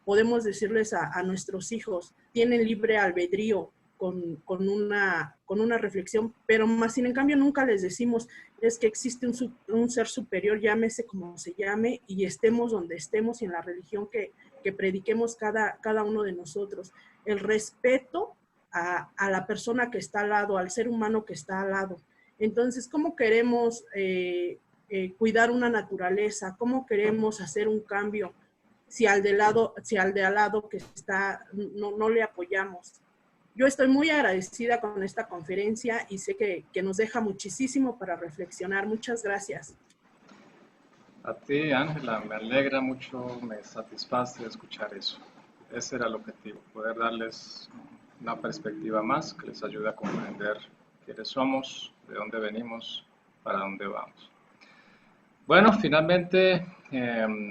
podemos decirles a nuestros hijos, tienen libre albedrío con una reflexión, pero más sin en cambio nunca les decimos, es que existe un ser superior, llámese como se llame, y estemos donde estemos y en la religión que prediquemos cada uno de nosotros. El respeto a la persona que está al lado, al ser humano que está al lado. Entonces, ¿cómo queremos cuidar una naturaleza? ¿Cómo queremos hacer un cambio si al de al lado que está no le apoyamos? Yo estoy muy agradecida con esta conferencia y sé que nos deja muchísimo para reflexionar. Muchas gracias. A ti, Ángela, me alegra mucho, me satisface escuchar eso. Ese era el objetivo, poder darles una perspectiva más que les ayude a comprender quiénes somos, de dónde venimos, para dónde vamos. Bueno, finalmente,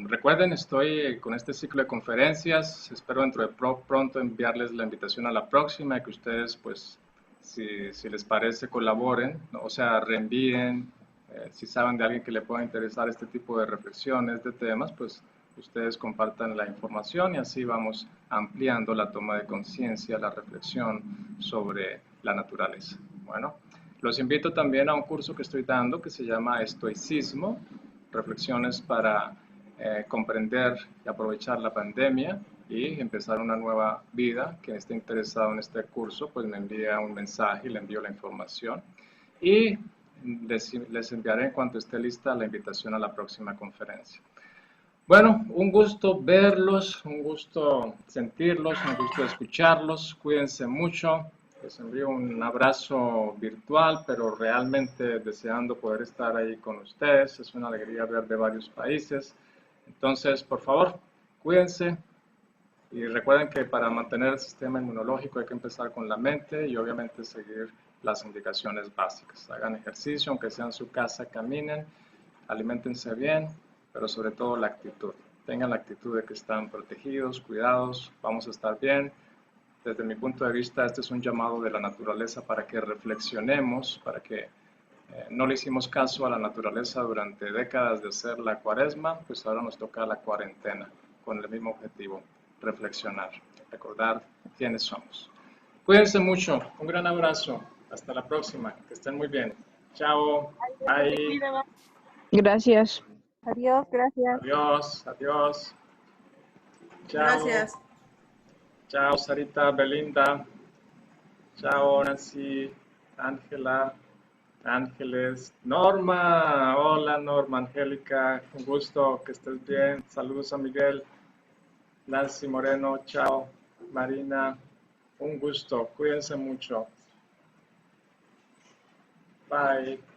recuerden, estoy con este ciclo de conferencias. Espero dentro de pronto enviarles la invitación a la próxima y que ustedes, pues, si les parece, colaboren, ¿no? O sea, reenvíen. Si saben de alguien que le pueda interesar este tipo de reflexiones, de temas, pues ustedes compartan la información y así vamos ampliando la toma de conciencia, la reflexión sobre la naturaleza. Bueno, los invito también a un curso que estoy dando que se llama Estoicismo, reflexiones para comprender y aprovechar la pandemia y empezar una nueva vida. Quien esté interesado en este curso, pues me envía un mensaje y le envío la información. Y les enviaré en cuanto esté lista la invitación a la próxima conferencia. Bueno, un gusto verlos, un gusto sentirlos, un gusto escucharlos. Cuídense mucho. Les envío un abrazo virtual, pero realmente deseando poder estar ahí con ustedes. Es una alegría ver de varios países. Entonces, por favor, cuídense. Y recuerden que para mantener el sistema inmunológico hay que empezar con la mente y obviamente seguir las indicaciones básicas. Hagan ejercicio, aunque sea en su casa, caminen, aliméntense bien, pero sobre todo la actitud. Tengan la actitud de que están protegidos, cuidados, vamos a estar bien. Desde mi punto de vista, este es un llamado de la naturaleza para que reflexionemos, para que no le hicimos caso a la naturaleza durante décadas de hacer la cuaresma, pues ahora nos toca la cuarentena, con el mismo objetivo, reflexionar, recordar quiénes somos. Cuídense mucho, un gran abrazo, hasta la próxima, que estén muy bien. Chao, bye. Gracias. Adiós, gracias. Adiós, adiós. Chao. Gracias. Chao, Sarita, Belinda. Chao, Nancy, Ángela, Ángeles. Norma, hola Norma, Angélica, un gusto, que estés bien. Saludos a Miguel. Nancy Moreno, chao. Marina, un gusto, cuídense mucho. Bye.